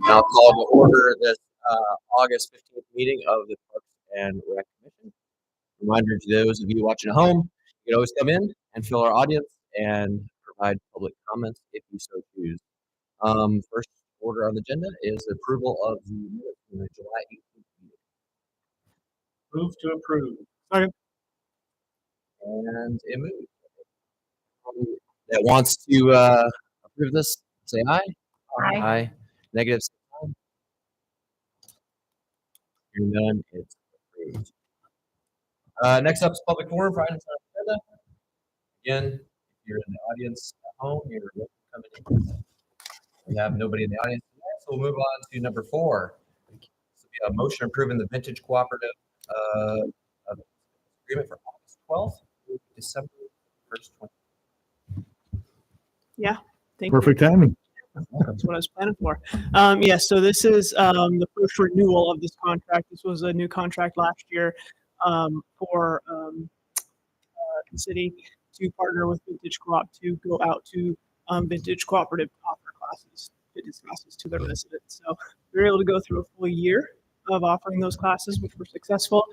I'll call to order this August 15th meeting of the Parks and Rec Commission. Reminder to those of you watching at home, you can always come in and fill our audience and provide public comments if you so choose. First order on the agenda is approval of the minutes from the July 18th meeting. Move to approve. Second. And it moved. That wants to approve this, say aye. Aye. Aye. Negative, say aye. Hearing none, it's approved. Next up is public forum for items on the agenda. Again, if you're in the audience at home, you're welcome to come in. We have nobody in the audience today, so we'll move on to number 4. This will be a motion approving the Vintage Cooperative agreement for August 12th through December 1st, 2020. Yeah, thank you. Perfect timing. That's what I was planning for. Yeah, so this is the first renewal of this contract. This was a new contract last year for the city to partner with Vintage Co-op to go out to Vintage Cooperative offer classes, fitness classes to their residents. So we were able to go through a full year of offering those classes, which were successful.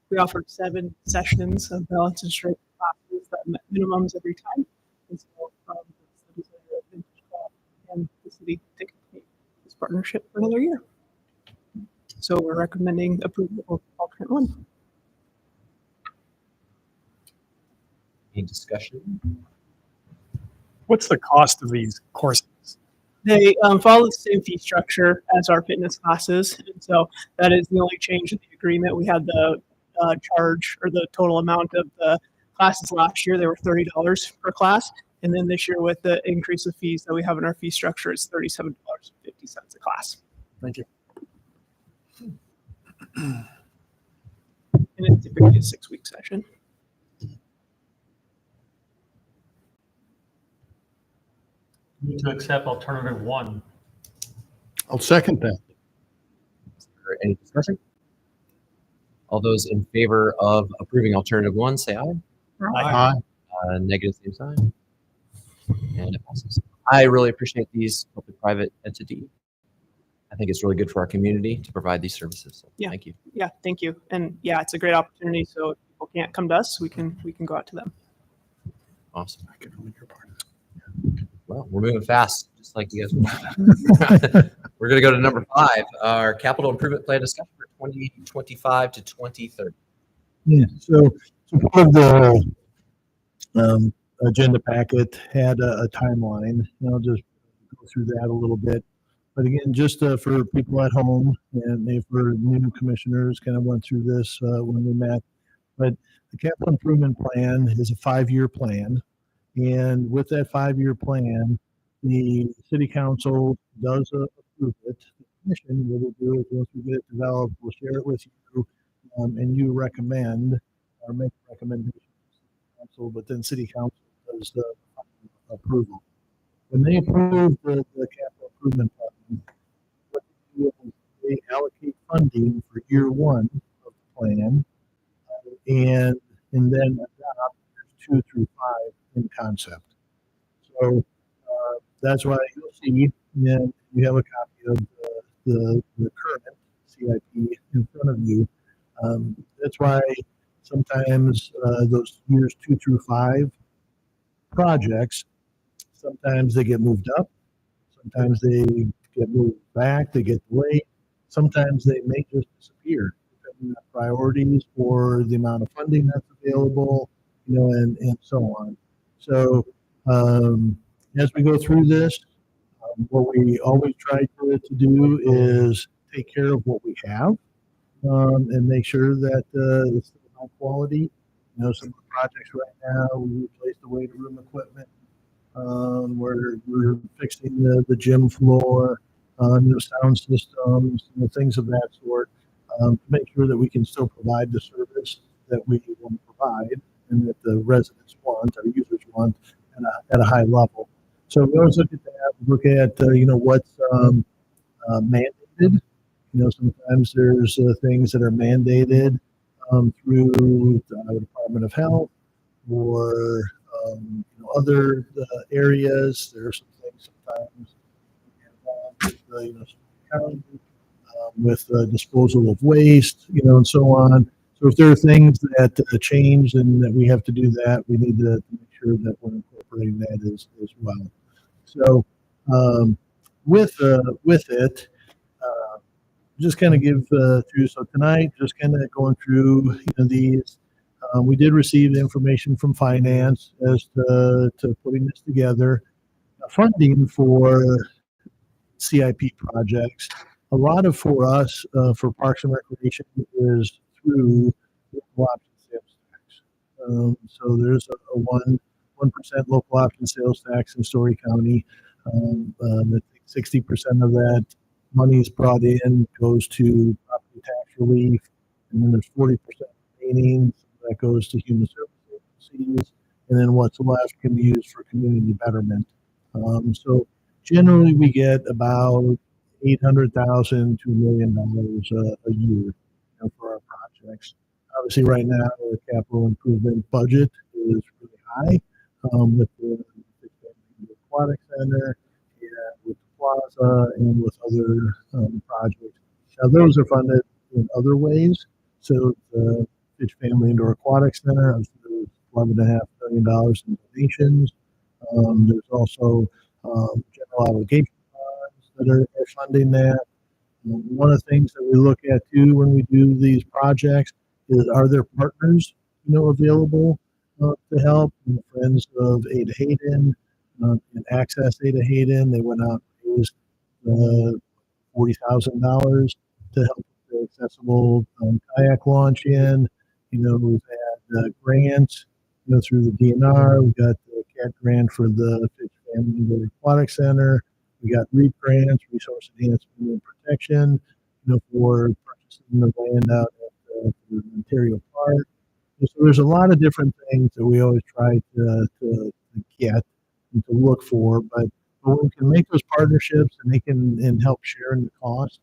We offered 7 sessions of balance and strength classes that met minimums every time. And so Vintage Co-op and the city to continue this partnership for another year. So we're recommending approval of alternate 1. Any discussion? What's the cost of these courses? They follow the same fee structure as our fitness classes, and so that is the only change in the agreement. We had the charge or the total amount of the classes last year. They were $30 per class, and then this year with the increase of fees that we have in our fee structure, it's $37.50 a class. Thank you. And it's typically a 6-week session. Move to accept alternative 1. I'll second that. Is there any discussion? All those in favor of approving alternative 1, say aye. Aye. Negative, same sign. And it passes. I really appreciate these public-private entities. I think it's really good for our community to provide these services. So Yeah. Thank you. Yeah, thank you. And yeah, it's a great opportunity. So if people can't come to us, we can go out to them. Awesome. I can only hear part of it. Well, we're moving fast, just like you guys. We're going to go to number 5, our capital improvement plan discussion for 2025 to 2030. Yeah, so part of the agenda packet had a timeline, and I'll just go through that a little bit. But again, just for people at home, and if we're new commissioners, kind of went through this when we met. But the capital improvement plan is a 5-year plan. And with that 5-year plan, the city council does approve it. The commission, what we'll do is once we get it developed, we'll share it with you, and you recommend or make a recommendation to city council, but then city council does the approval. When they approve the capital improvement plan, what they do is they allocate funding for year 1 of the plan, and then adopt years 2 through 5 in concept. So that's why you'll see, and you have a copy of the current CIP in front of you. That's why sometimes those years 2 through 5 projects, sometimes they get moved up, sometimes they get moved back, they get delayed, sometimes they may just disappear, depending on priorities or the amount of funding that's available, and so on. So as we go through this, What we always try to do is take care of what we have, and make sure that it's still high quality. Some of the projects right now, we replaced the weight room equipment. We're fixing the gym floor, new sound systems, things of that sort, to make sure that we can still provide the service that we want to provide and that the residents want, our users want at a high level. So we always look at that, look at, what's mandated. Sometimes there's things that are mandated through the Department of Health or other areas. There are some things sometimes with county, with disposal of waste, and so on. So if there are things that change and that we have to do that, we need to make sure that we're incorporating that as well. So with it, just kind of give through. So tonight, just kind of going through these. We did receive information from finance as to putting this together. Funding for CIP projects, a lot of for us for Parks and Recreation is through local option sales tax. So there's a 1% local option sales tax in Story County. I think 60% of that money is brought in, goes to property tax relief, and then there's 40% remaining that goes to human service agencies, and then what's left can be used for community betterment. So generally, we get about $800,000 to $1 million a year for our projects. Obviously, right now, our capital improvement budget is really high with the Aquatic Center, with the Plaza, and with other projects. Now, those are funded in other ways. So the Fitch Family Indoor Aquatic Center, there's $11.5 million in donations. There's also general obligation bonds that are funding that. One of the things that we look at too when we do these projects is, are there partners available to help? Friends of Ada Hayden and Access Ada Hayden, they went out and raised $40,000 to help with the accessible kayak launch in. We've had grants through the DNR. We got the CAT grant for the Fitch Family Indoor Aquatic Center. We got REAP grants, Resource Enhancement and Protection, for purchasing the land out at the Ontario Park. So there's a lot of different things that we always try to get and to look for, but when we can make those partnerships and they can help share in the cost,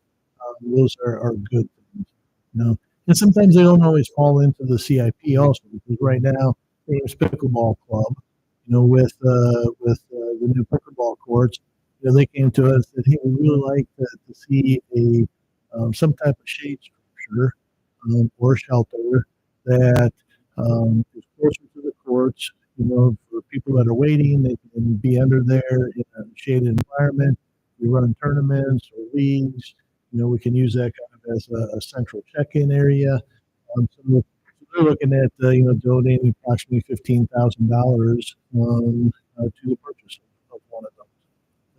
those are good things. And sometimes they don't always fall into the CIP also, because right now, Ames Pickleball Club, with the new pickleball courts, they came to us and said, hey, we really like to see some type of shade structure or shelter that is closer to the courts. For people that are waiting, they can be under there in a shaded environment. We run tournaments or leagues. We can use that kind of as a central check-in area. So we're looking at donating approximately $15,000 to the purchase of one of those.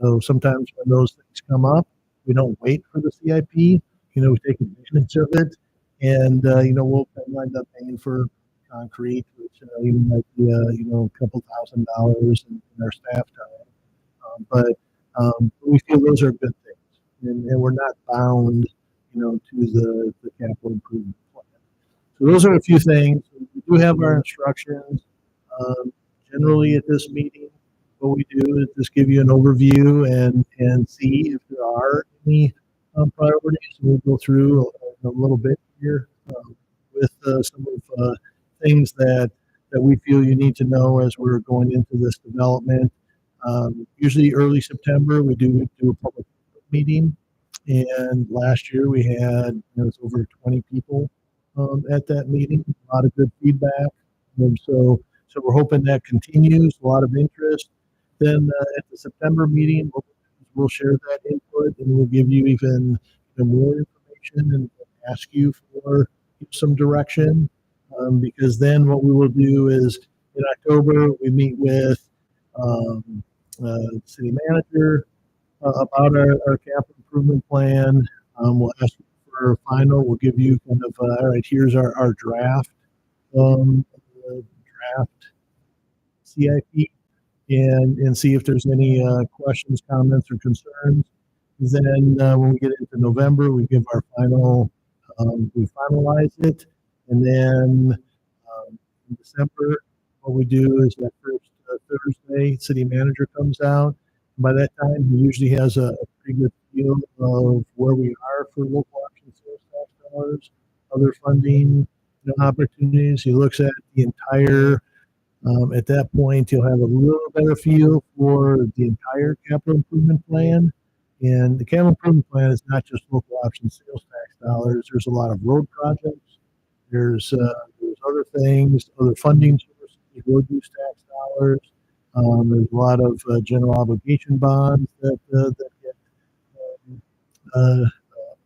So sometimes when those things come up, we don't wait for the CIP. We take advantage of it, and we'll wind up paying for concrete, which might be a couple $1,000 in our staff time. But we feel those are good things, and we're not bound, to the capital improvement plan. So those are a few things. We do have our instructions. Generally at this meeting, what we do is just give you an overview and see if there are any priorities. We'll go through a little bit here with some of things that we feel you need to know as we're going into this development. Usually early September, we do a public meeting. And last year we had over 20 people at that meeting. A lot of good feedback. So we're hoping that continues. A lot of interest. Then at the September meeting, we'll share that input and we'll give you even more information and ask you for some direction. Because then what we will do is in October we meet with the city manager, about our capital improvement plan. We'll ask you for a final. We'll give you kind of, all right, here's our draft, draft CIP, and see if there's any questions, comments, or concerns. Then when we get into November, we give our final, we finalize it, and then in December, what we do is that first Thursday, city manager comes out. By that time, he usually has a pretty good feel of where we are for local option sales tax dollars, other funding opportunities. He looks at the entire. At that point, he'll have a little better feel for the entire capital improvement plan. And the capital improvement plan is not just local option sales tax dollars. There's a lot of road projects. There's other things, other funding sources, road use tax dollars. There's a lot of general obligation bonds that get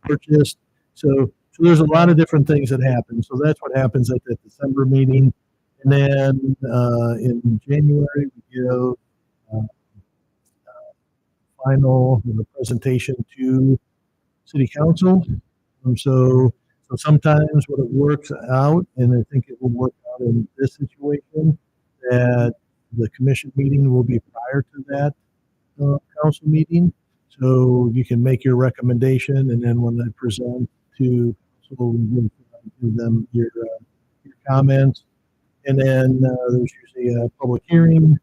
purchased. So there's a lot of different things that happen. So that's what happens at the December meeting. And then in January, we give final presentation to City Council. So sometimes what it works out, and I think it will work out in this situation, that the commission meeting will be prior to that council meeting. So you can make your recommendation, and then when I present to council, you give them your comments. And then there's usually a public hearing,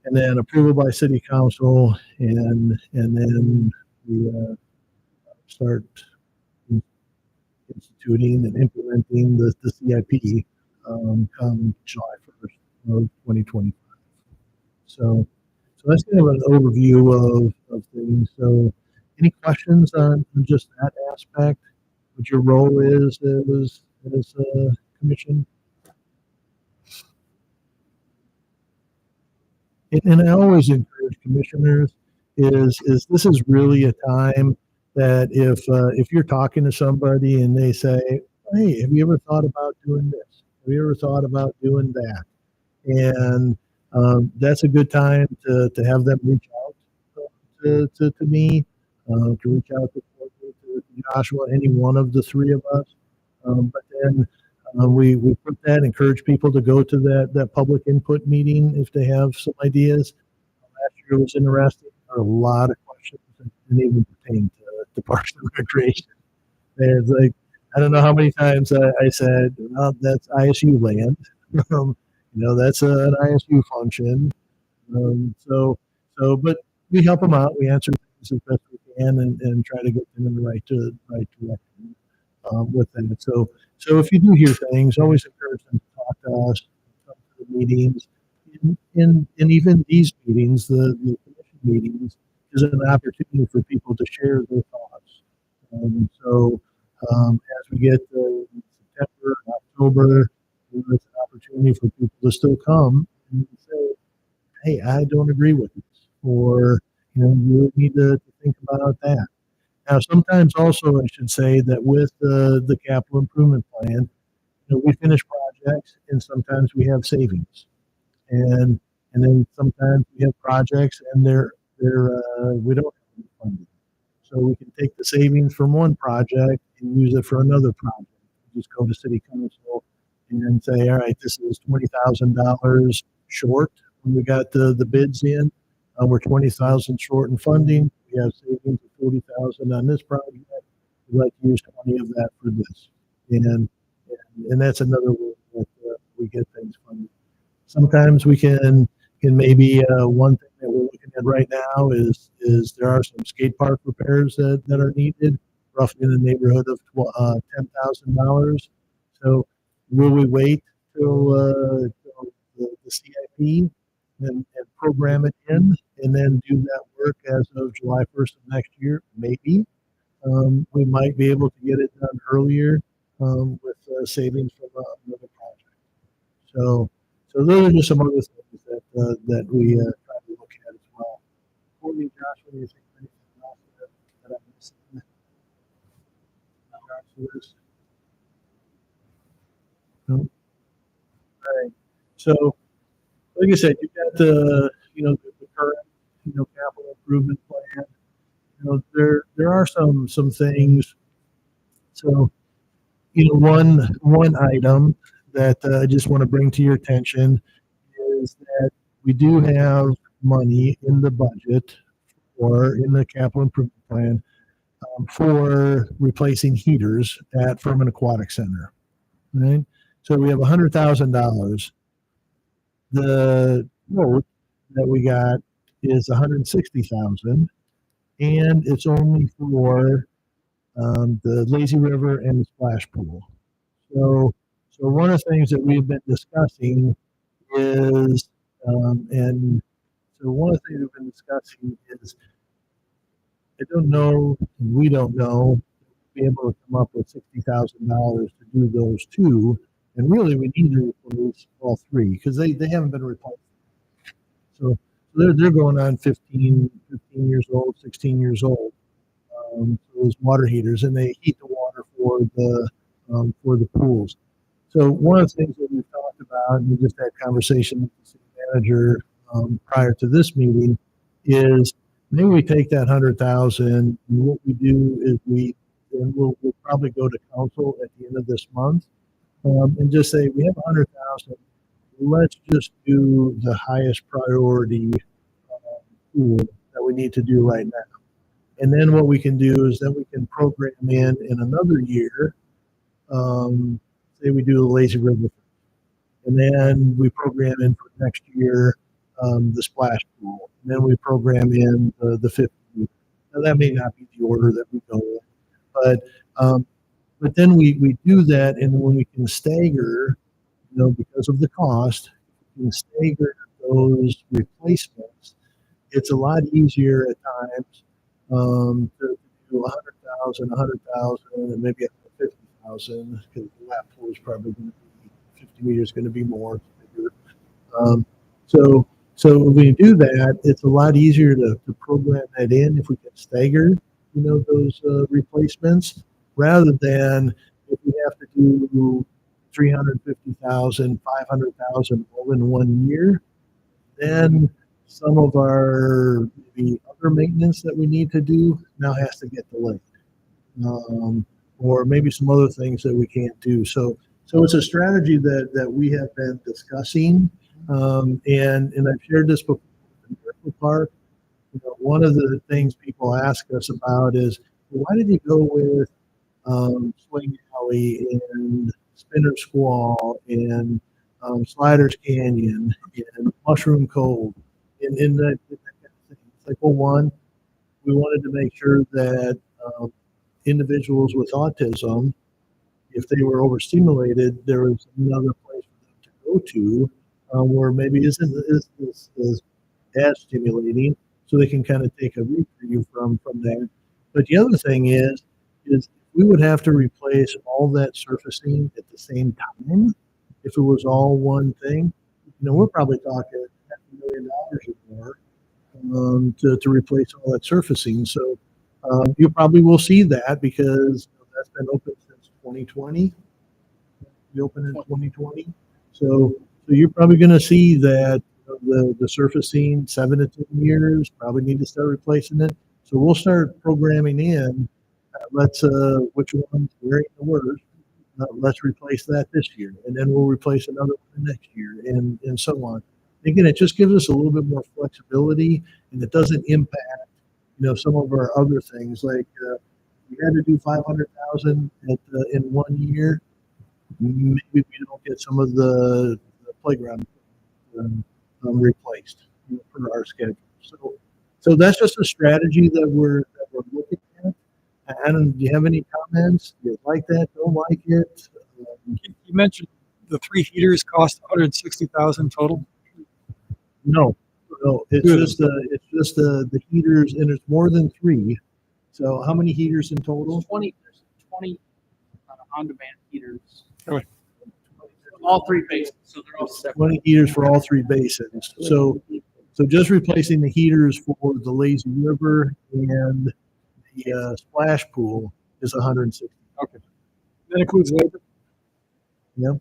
and then approval by city council, and then we start instituting and implementing the CIP come July 1st of 2025. So that's kind of an overview of things. So any questions on just that aspect? What your role is as a commission? And I always encourage commissioners is this is really a time that if you're talking to somebody and they say, hey, have you ever thought about doing this? Have you ever thought about doing that? And that's a good time to have them reach out to me, to reach out to Joshua, any one of the three of us. But then we put that, encourage people to go to that public input meeting if they have some ideas. Last year was interesting. There were a lot of questions that didn't even pertain to Parks and Recreation. There's like, I don't know how many times I said, well, that's ISU land. That's an ISU function. But we help them out. We answer things as best we can and try to get them in the right direction with them. So if you do hear things, always encourage them to talk to us, come to the meetings, and even these meetings, the commission meetings, is an opportunity for people to share their thoughts. As we get to September, October, it's an opportunity for people to still come and say, hey, I don't agree with this, or you need to think about that. Now, sometimes also I should say that with the capital improvement plan, we finish projects and sometimes we have savings, and then sometimes we have projects and we don't have any funding, so we can take the savings from one project and use it for another project. Just go to city council and say, all right, this is $20,000 short when we got the bids in. We're 20,000 short in funding. We have savings of 40,000 on this project. We'd like to use 20 of that for this, and that's another way that we get things funded. Sometimes we can maybe one thing that we're looking at right now is there are some skate park repairs that are needed, roughly in the neighborhood of $10,000. So will we wait till the CIP and program it in, and then do that work as of July 1st of next year? Maybe. We might be able to get it done earlier with savings from another project. So those are just some other things that we try to look at as well. Courtney, Josh, what do you think? Anything else that I'm missing? No? All right. So, like I said, you've got the current capital improvement plan, there are some things. So, one item that I just want to bring to your attention is that we do have money in the budget or in the capital improvement plan for replacing heaters at Furman Aquatic Center. Right. So we have $100,000. The quote that we got is $160,000, and it's only for the lazy river and the splash pool. So one of the things that we've been discussing is, and so one of the things we've been discussing is, I don't know, we don't know, be able to come up with $60,000 to do those two, and really we need to replace all three because they haven't been replaced. So they're going on 15 years old, 16 years old. Those water heaters, and they heat the water for the pools. So one of the things that we've talked about, and we just had conversation with the city manager prior to this meeting, is maybe we take that 100,000, and what we do is we'll probably go to council at the end of this month and just say we have 100,000. Let's just do the highest priority pool that we need to do right now. And then what we can do is then we can program in another year. Say we do the lazy river, and then we program in for next year the splash pool. And then we program in the 50. Now that may not be the order that we go in, but then we do that, and when we can stagger, because of the cost, we can stagger those replacements. It's a lot easier at times to do 100,000, and maybe 150,000, because the lap pool is probably going to be 50 meters, going to be more bigger. So when we do that, it's a lot easier to program that in if we can stagger, those replacements, rather than if we have to do 350,000, 500,000 all in 1 year, then some of our maybe other maintenance that we need to do now has to get delayed, or maybe some other things that we can't do. So it's a strategy that we have been discussing, and I've shared this before in Miracle Park. One of the things people ask us about is, well, why did you go with Swing Alley and Spinner Squall and Sliders Canyon and Mushroom Cove and that kind of thing? It's like, well, one, we wanted to make sure that individuals with autism, if they were overstimulated, there was another place for them to go to where maybe isn't as stimulating, so they can kind of take a reprieve from that. But the other thing is we would have to replace all that surfacing at the same time. If it was all one thing, we're probably talking $500,000 or more to replace all that surfacing. So you probably will see that because that's been open since 2020. We opened in 2020. So you're probably going to see that the surfacing 7 to 10 years, probably need to start replacing it. So we'll start programming in. Which one's wearing the worst? Let's replace that this year, and then we'll replace another one next year, and so on. Again, it just gives us a little bit more flexibility, and it doesn't impact, some of our other things. Like we had to do 500,000 in 1 year. Maybe we don't get some of the playground replaced for our schedule. So that's just a strategy that we're looking at. Adam, do you have any comments? Do you like that? Don't like it? You mentioned the 3 heaters cost $160,000 total. No, it's just the heaters, and it's more than 3. So how many heaters in total? 20 on-demand heaters. Okay. All 3 basins, so they're all separate. 20 heaters for all 3 basins. So just replacing the heaters for the lazy river and the splash pool is 160. Okay. That includes labor. Yep.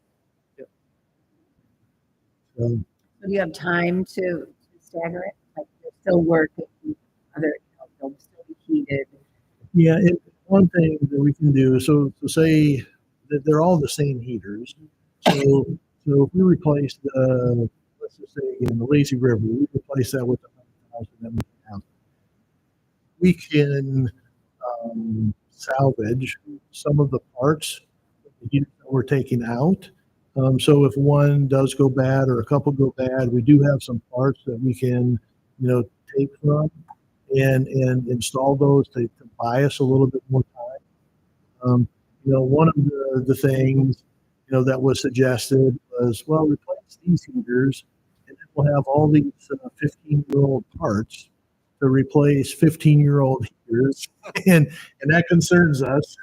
So Do you have time to stagger it? Like, there's still work, other, there'll still be heated. Yeah, and one thing that we can do, so say that they're all the same heaters. So if we replace the, let's just say again, the lazy river, we replace that with the 100,000 that we have. We can salvage some of the parts of the heaters that we're taking out. So if one does go bad or a couple go bad, we do have some parts that we can, take from and install those to buy us a little bit more time. One of the things, that was suggested was, well, replace these heaters and then we'll have all these 15-year-old parts to replace 15-year-old heaters. And that concerns us.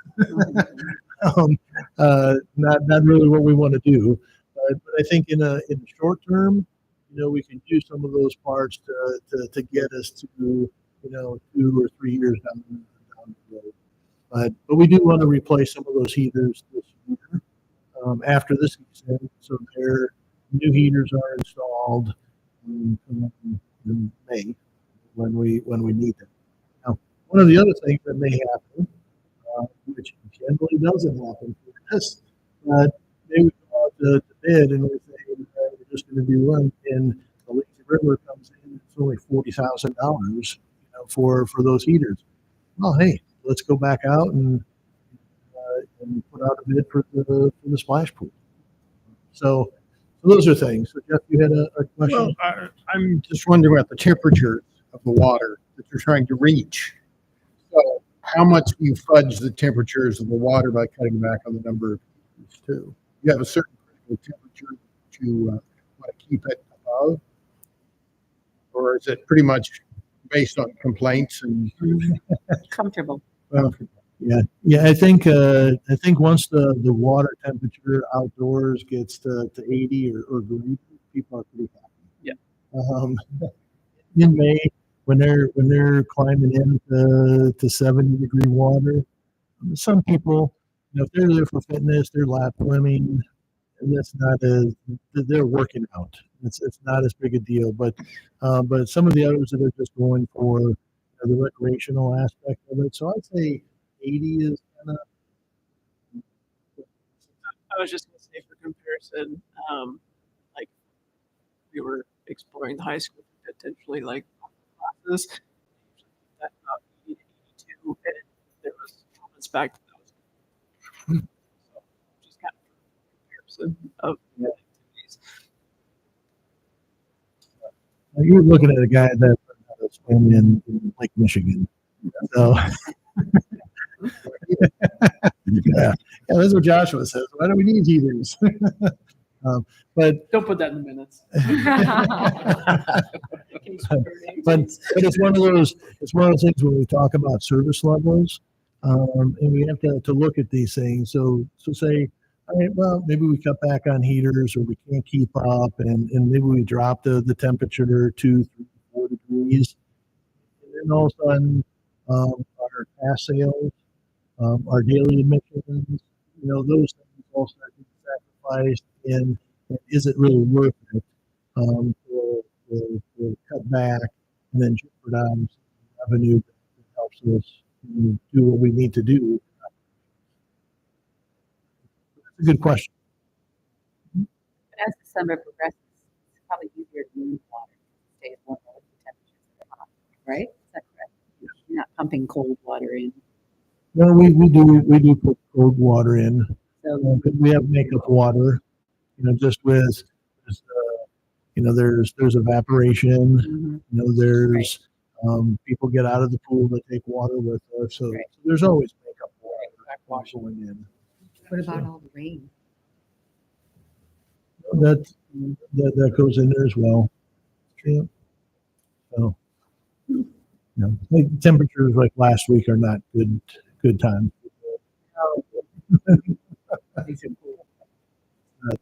Not really what we want to do. But I think in the short term, we can use some of those parts to get us to, 2 or 3 years down the road. But we do want to replace some of those heaters this year after this season, so their new heaters are installed in May when we need them. Now, one of the other things that may happen, which generally doesn't happen for us, but maybe we go out to bid and we say we're just going to do one, and the lazy river comes in, it's only $40,000, for those heaters. Well, hey, let's go back out and put out a bid for the splash pool. So those are things. So Jeff, you had a question? Well, I'm just wondering about the temperature of the water that you're trying to reach. So how much do you fudge the temperatures of the water by cutting back on the number of heaters too? You have a certain critical temperature that you want to keep it above? Or is it pretty much based on complaints and Comfortable. Yeah. I think once the water temperature outdoors gets to 80 or greater, people are pretty happy. Yeah. In May, when they're climbing into 70-degree water, some people, if they're there for fitness, they're lap swimming, and they're working out. It's not as big a deal, but some of the others that are just going for the recreational aspect of it. So I'd say 80 is kind of. I was just going to say for comparison, like we were exploring the high school potentially like classes. That about 80 to 82, and there was comments back to those. So just kind of comparison of activities. You're looking at a guy that learned how to swim in Lake Michigan. So, yeah, that's what Joshua says. Why do we need heaters? But Don't put that in the minutes. but it's one of those things when we talk about service levels, and we have to look at these things. So say, all right, well, maybe we cut back on heaters, or we can't keep up, and maybe we drop the temperature 2, 3, 4 degrees, and then all of a sudden, our pass sales, our daily admissions, those things all start to be sacrificed, and is it really worth it to cut back and then jeopardize revenue that helps us do what we need to do? That's a good question. As the summer progresses, it's probably easier to move water to stay at more relative temperatures that are hot, right? Is that correct? You're not pumping cold water in. No, we do put cold water in. So We have makeup water, just with, there's evaporation, mhm. there's people get out of the pool that take water with us, so Right. there's always makeup water going in. What about all the rain? That goes in there as well. Yeah. So, like temperatures like last week are not good time.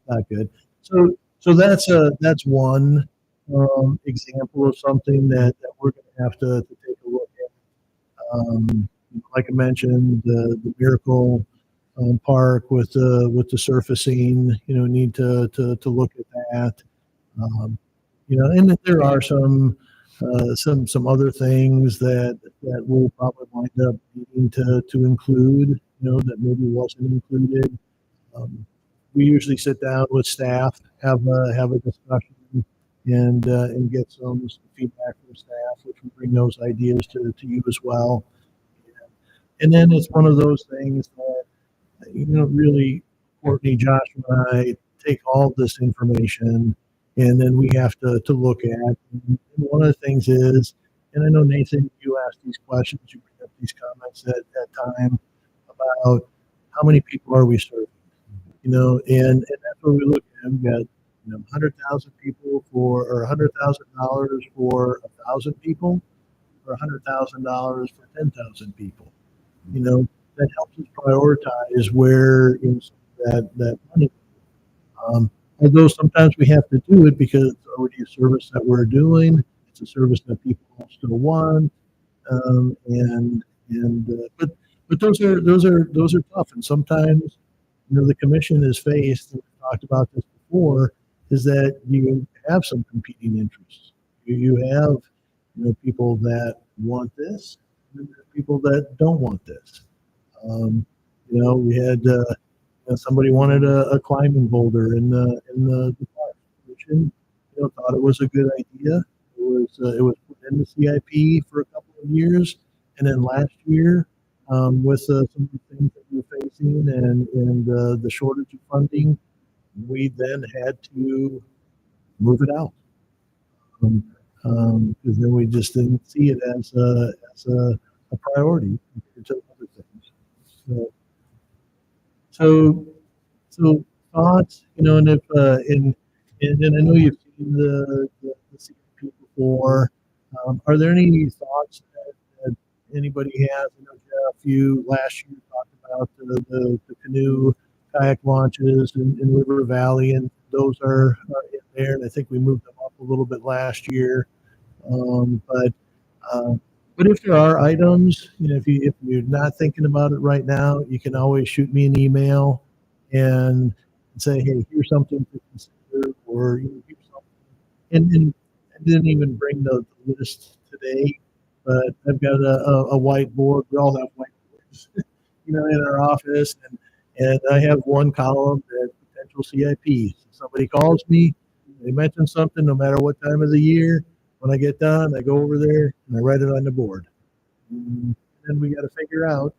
Not good. So that's one example of something that we're going to have to take a look at. Like I mentioned, the Miracle Park with the surfacing, need to look at that. And there are some some other things that we'll probably wind up needing to include, that maybe wasn't included. We usually sit down with staff, have a discussion, and get some feedback from staff, which we bring those ideas to you as well. And then it's one of those things that, really, Courtney, Josh, and I take all this information, and then we have to look at. And one of the things is, and I know, Nathan, you asked these questions, you bring up these comments at that time about how many people are we serving, and that's what we look at. We've got 100,000 people or $100,000 for 1,000 people, or $100,000 for 10,000 people. That helps us prioritize where that money. Although sometimes we have to do it because it's already a service that we're doing. It's a service that people still want, but those are tough. And sometimes, the commission is faced, and we've talked about this before, is that you have some competing interests. You have, people that want this, and there's people that don't want this. We had somebody wanted a climbing boulder in the park. Commission, thought it was a good idea. It was put in the CIP for a couple of years, and then last year, with some of the things that we're facing and the shortage of funding, we then had to move it out. Because then we just didn't see it as a priority compared to other things. So thoughts, and if and I know you've seen the CP before. Are there any thoughts that anybody has? I know, Jeff, you last year talked about the canoe kayak launches in River Valley, and those are in there. And I think we moved them up a little bit last year. But if there are items, if you're not thinking about it right now, you can always shoot me an email and say, hey, here's something to consider, or here's something. And I didn't even bring the list today, but I've got a whiteboard. We all have whiteboards, in our office, and I have one column that potential CIPs. Somebody calls me, they mention something, no matter what time of the year. When I get done, I go over there and I write it on the board. And then we got to figure out,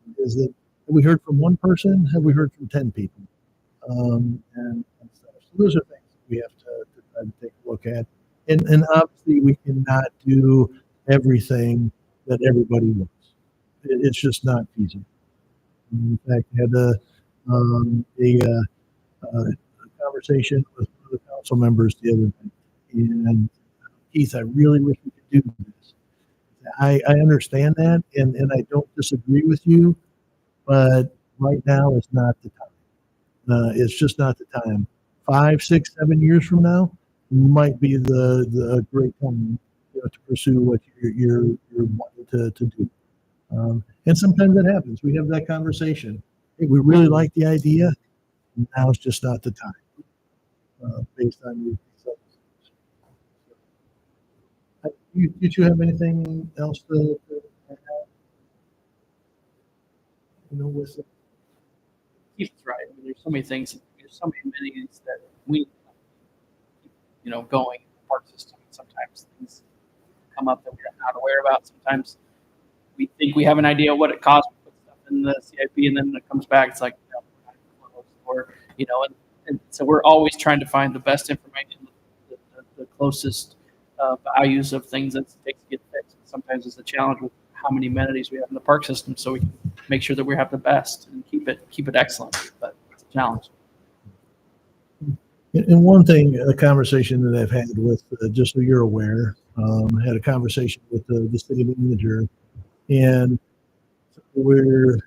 have we heard from one person? Have we heard from 10 people? And stuff. So those are things that we have to try to take a look at. And obviously we cannot do everything that everybody wants. It's just not feasible. In fact, I had a conversation with one of the council members the other night, and Keith, I really wish we could do this. I understand that, and I don't disagree with you, but right now is not the time. It's just not the time. 5, 6, 7 years from now might be the great time to pursue what you're wanting to do. And sometimes that happens. We have that conversation. Hey, we really like the idea. Now it's just not the time, based on you. Did you have anything else to add? With it? Keith's right. I mean, there's so many things. There's so many amenities that we, going in the park system. Sometimes things come up that we're not aware about. Sometimes we think we have an idea what it costs to put stuff in the CIP, and then it comes back, it's like, or and so we're always trying to find the best information, the closest values of things that takes to get fixed. Sometimes it's a challenge with how many amenities we have in the park system, so we can make sure that we have the best and keep it excellent. But it's a challenge. And one thing, a conversation that I've had with, just so you're aware, I had a conversation with the city manager, and we've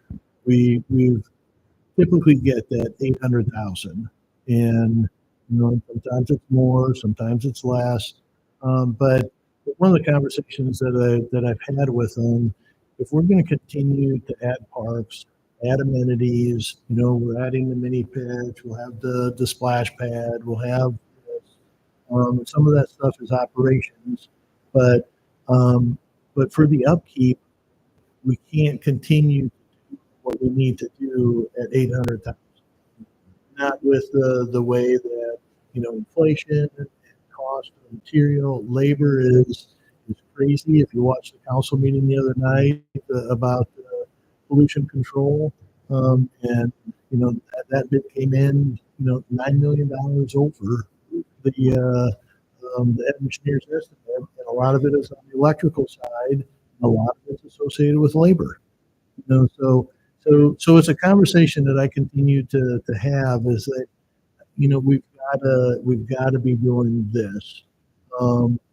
typically get that 800,000, and sometimes it's more, sometimes it's less. But one of the conversations that I've had with them, if we're going to continue to add parks, add amenities, we're adding the mini pitch, we'll have the splash pad, we'll have this. Some of that stuff is operations. But for the upkeep, we can't continue to do what we need to do at 800,000. Not with the way that, inflation and cost of material, labor is crazy. If you watched the council meeting the other night about pollution control, and that bid came in, $9 million over the engineer's estimate, and a lot of it is on the electrical side. A lot of it's associated with labor. So it's a conversation that I continue to have, is that we've got to be doing this.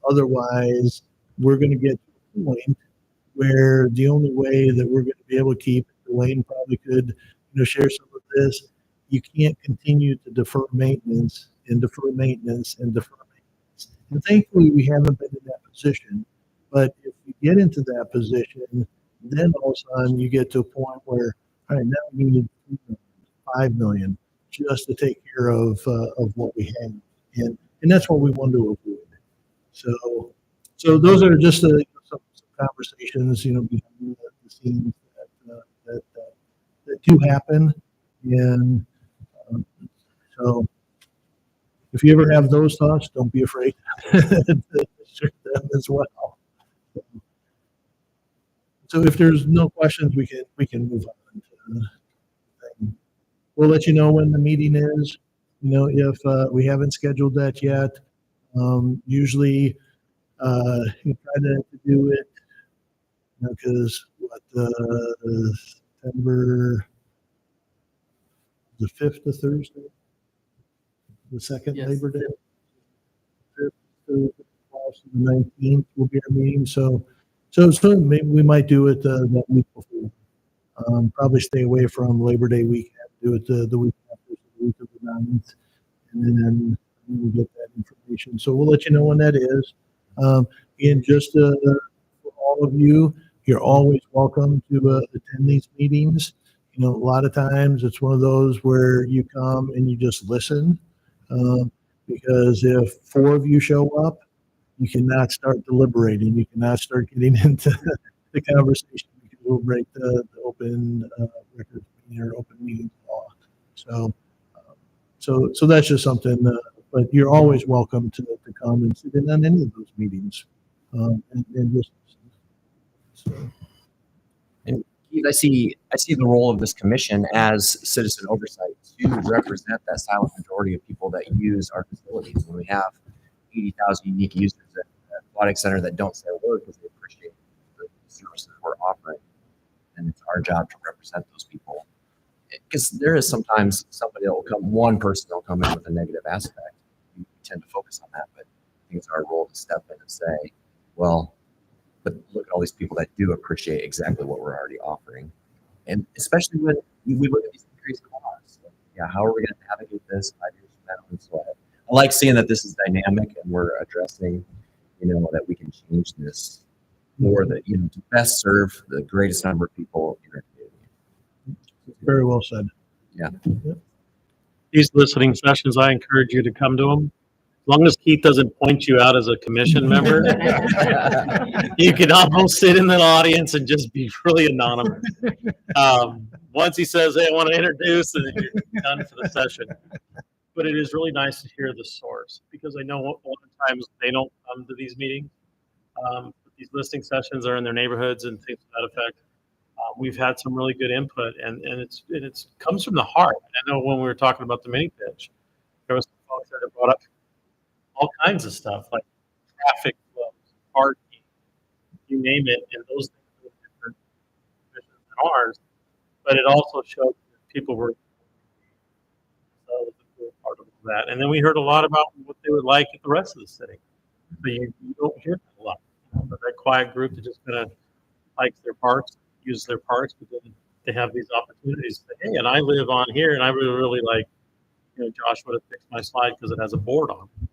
Otherwise, we're going to get to a point where the only way that we're going to be able to keep, Dwayne probably could share some of this, you can't continue to defer maintenance and defer maintenance and defer maintenance. And thankfully, we haven't been in that position. But if you get into that position, then all of a sudden you get to a point where, all right, now we need $5 million just to take care of what we have, and that's what we want to avoid. So those are just some conversations, behind the scenes that do happen, and so if you ever have those thoughts, don't be afraid to share them as well. So if there's no questions, we can move on to the thing. We'll let you know when the meeting is. If we haven't scheduled that yet, usually you try to do it because September the 5th to Thursday, the second Yes. Labor Day, 5th to the 19th will be our meeting. So maybe we might do it that week before. Probably stay away from Labor Day weekend. Do it the week after, the week of the 9th, and then we'll get that information. So we'll let you know when that is. And just for all of you, you're always welcome to attend these meetings. A lot of times it's one of those where you come and you just listen, because if 4 of you show up, you cannot start deliberating. You cannot start getting into the conversation, because we'll break the open record or open meeting law. So that's just something. But you're always welcome to come and sit in on any of those meetings, and just listen. And Keith, I see the role of this commission as citizen oversight to represent that silent majority of people that use our facilities. When we have 80,000 unique users at the Aquatic Center that don't say a word because they appreciate the services we're offering, and it's our job to represent those people. Because there is sometimes somebody that will come, one person will come in with a negative aspect. We tend to focus on that, but I think it's our role to step in and say, well, but look at all these people that do appreciate exactly what we're already offering. And especially when we look at these increased costs. Yeah, how are we going to navigate this 5 years from now? And so I like seeing that this is dynamic and we're addressing, that we can change this more, that, to best serve the greatest number of people in our community. Very well said. Yeah. These listening sessions, I encourage you to come to them. As long as Keith doesn't point you out as a commission member, you can almost sit in the audience and just be really anonymous. Once he says, hey, I want to introduce, and then you're done for the session. But it is really nice to hear the source, because I know a lot of times they don't come to these meetings. These listening sessions are in their neighborhoods and things to that effect. We've had some really good input, and it's comes from the heart. I know when we were talking about the mini pitch, there was some folks that have brought up all kinds of stuff like traffic flows, parking, you name it, and those things are different missions than ours. But it also showed that people were part of that. And then we heard a lot about what they would like at the rest of the city. But you don't hear that a lot. But that quiet group that just kind of likes their parks, uses their parks, but then they have these opportunities to say, hey, and I live on here, and I really like, Josh would have fixed my slide because it has a board on it.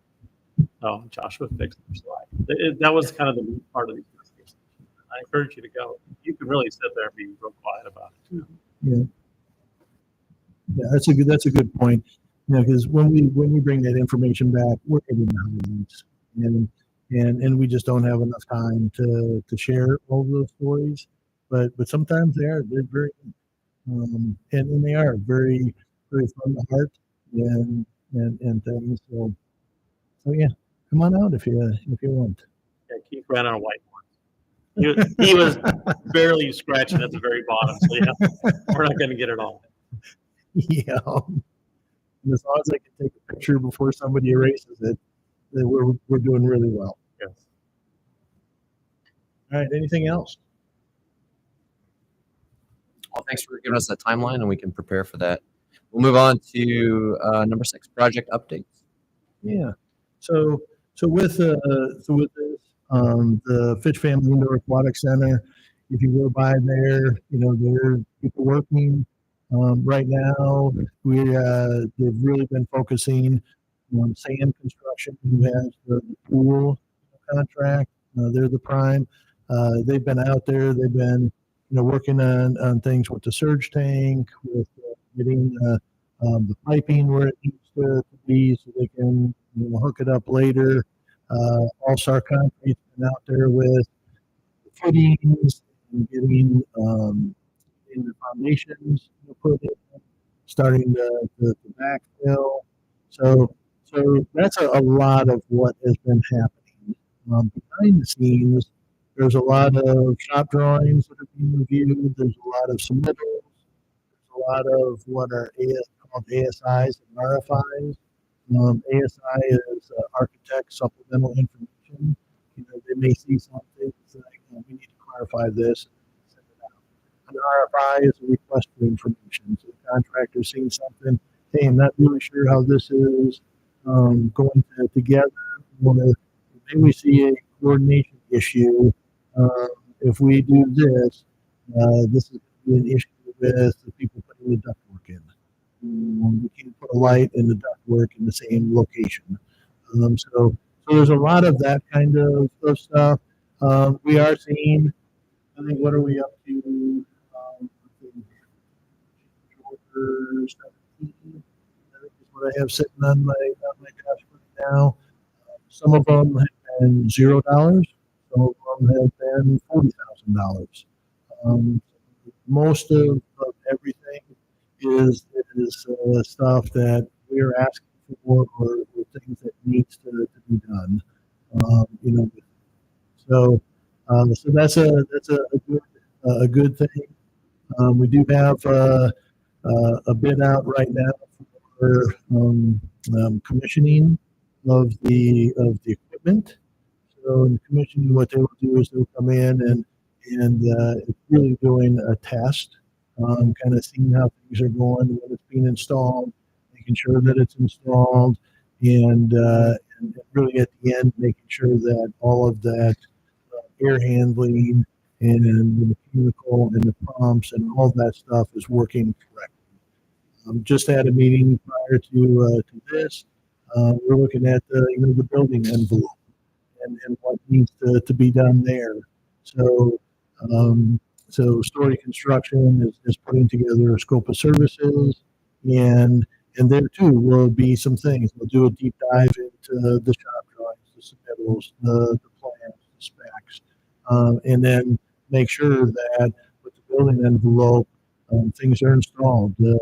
Oh, Josh would fix the slide. That was kind of the neat part of these conversations. I encourage you to go. You can really sit there and be real quiet about it too. Yeah, that's a good point. Because when we bring that information back, we're hitting the highlights, and we just don't have enough time to share all of those stories. But sometimes they're very, and they are very, very from the heart and things. So yeah, come on out if you want. Yeah, Keith ran on a whiteboard. He was barely scratching at the very bottom, so yeah, we're not going to get it all. Yeah. And as long as I can take a picture before somebody erases it, then we're doing really well. Yes. All right. Anything else? Well, thanks for giving us that timeline, and we can prepare for that. We'll move on to number 6, project updates. Yeah. So with this, the Fitch Family Indoor Aquatic Center, if you go by there, there are people working. Right now, they've really been focusing on sand construction, who has the pool contract. They're the prime. They've been out there. They've been, working on things with the surge tank, with getting the piping where it needs to be, so they can hook it up later. All-Star Concrete's been out there with footings and getting in the foundations put in, starting the backfill. So that's a lot of what has been happening. Behind the scenes, there's a lot of shop drawings that are being reviewed. There's a lot of submittals. There's a lot of what are called ASIs and RFIs. ASI is Architect Supplemental Information. They may see something like, we need to clarify this and send it out. An RFI is a request for information. So the contractor seeing something, hey, I'm not really sure how this is going together. Maybe we see a coordination issue. If we do this, this is going to be an issue with the people putting the ductwork in. We can't put a light and the ductwork in the same location. So there's a lot of that kind of stuff. We are seeing, I think, what are we up to? Order 17, I think is what I have sitting on my desk right now. Some of them have been $0. Some of them have been $40,000. Most of everything is stuff that we're asking for or things that needs to be done. So that's a good thing. We do have a bid out right now for commissioning of the equipment. So in commissioning, what they will do is they'll come in and it's really doing a test, kind of seeing how things are going when it's being installed, making sure that it's installed, and really at the end making sure that all of that air handling and the mechanical and the pumps and all that stuff is working correctly. Just had a meeting prior to this. We're looking at the building envelope and what needs to be done there. So Story Construction is putting together a scope of services, and there too will be some things. We'll do a deep dive into the shop drawings, the submittals, the plans, the specs, and then make sure that with the building envelope, things are installed. The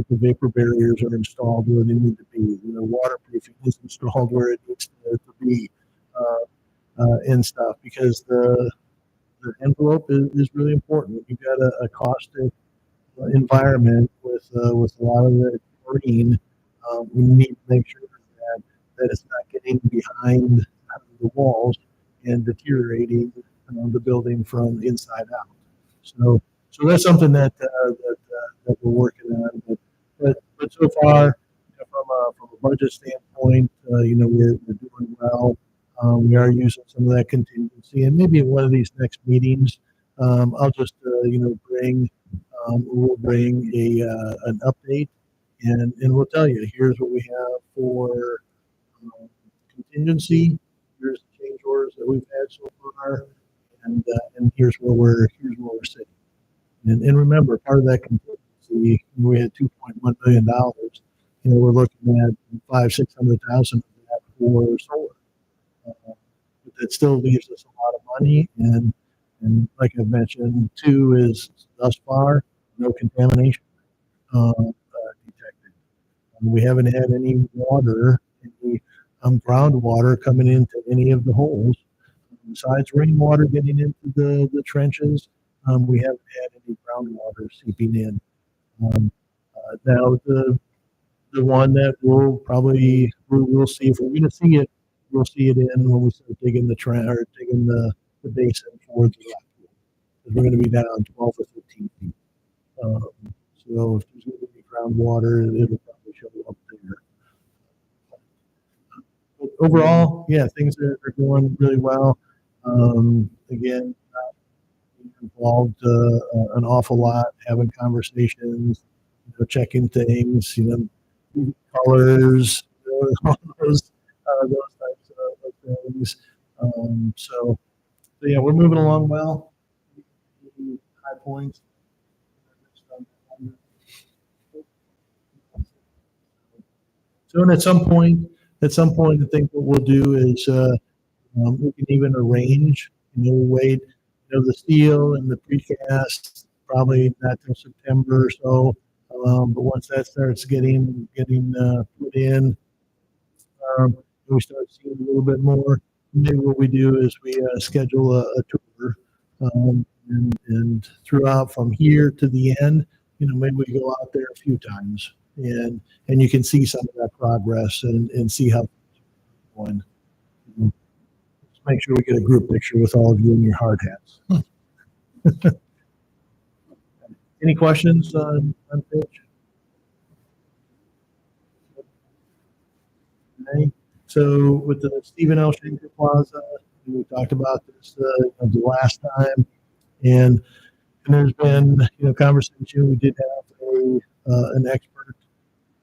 vapor barriers are installed where they need to be. Waterproofing is installed where it needs to be, and stuff, because the envelope is really important. You've got a caustic environment with a lot of the chlorine. We need to make sure that it's not getting behind the walls and deteriorating the building from inside out. So that's something that we're working on. But so far, from a budget standpoint, we're doing well. We are using some of that contingency, and maybe in one of these next meetings, I'll just we'll bring an update, and we'll tell you, here's what we have for contingency. Here's the change orders that we've had so far, and here's where we're sitting. And remember, part of that contingency, we had $2.1 million. We're looking at $500,000-$600,000 of that for solar. it still leaves us a lot of money. And like I've mentioned, two is thus far, no contamination detected. We haven't had any water, any groundwater coming into any of the holes. Besides rainwater getting into the trenches, we haven't had any groundwater seeping in. Now the one that we'll see if we're going to see it, we'll see it in when we start digging the trend or digging the basin for the rock pool. 'Cause we're going to be down 12 or 15 feet. So if there's going to be groundwater, it'll probably show up there. But overall, yeah, things are going really well. Again, involved an awful lot, having conversations, checking things, colors, all those types of things. So yeah, we're moving along well. High points. So, and at some point, I think what we'll do is we can even arrange, wait, the steel and the precast probably not till September or so. But once that starts getting put in, we start seeing a little bit more. Maybe what we do is we schedule a tour, and throughout from here to the end, maybe we go out there a few times, and you can see some of that progress and see how it's going. Just make sure we get a group picture with all of you in your hard hats. Any questions on Pitch? Okay. So with the Stephen L. Schenker Plaza, we talked about this the last time, and there's been conversation. We did have an expert,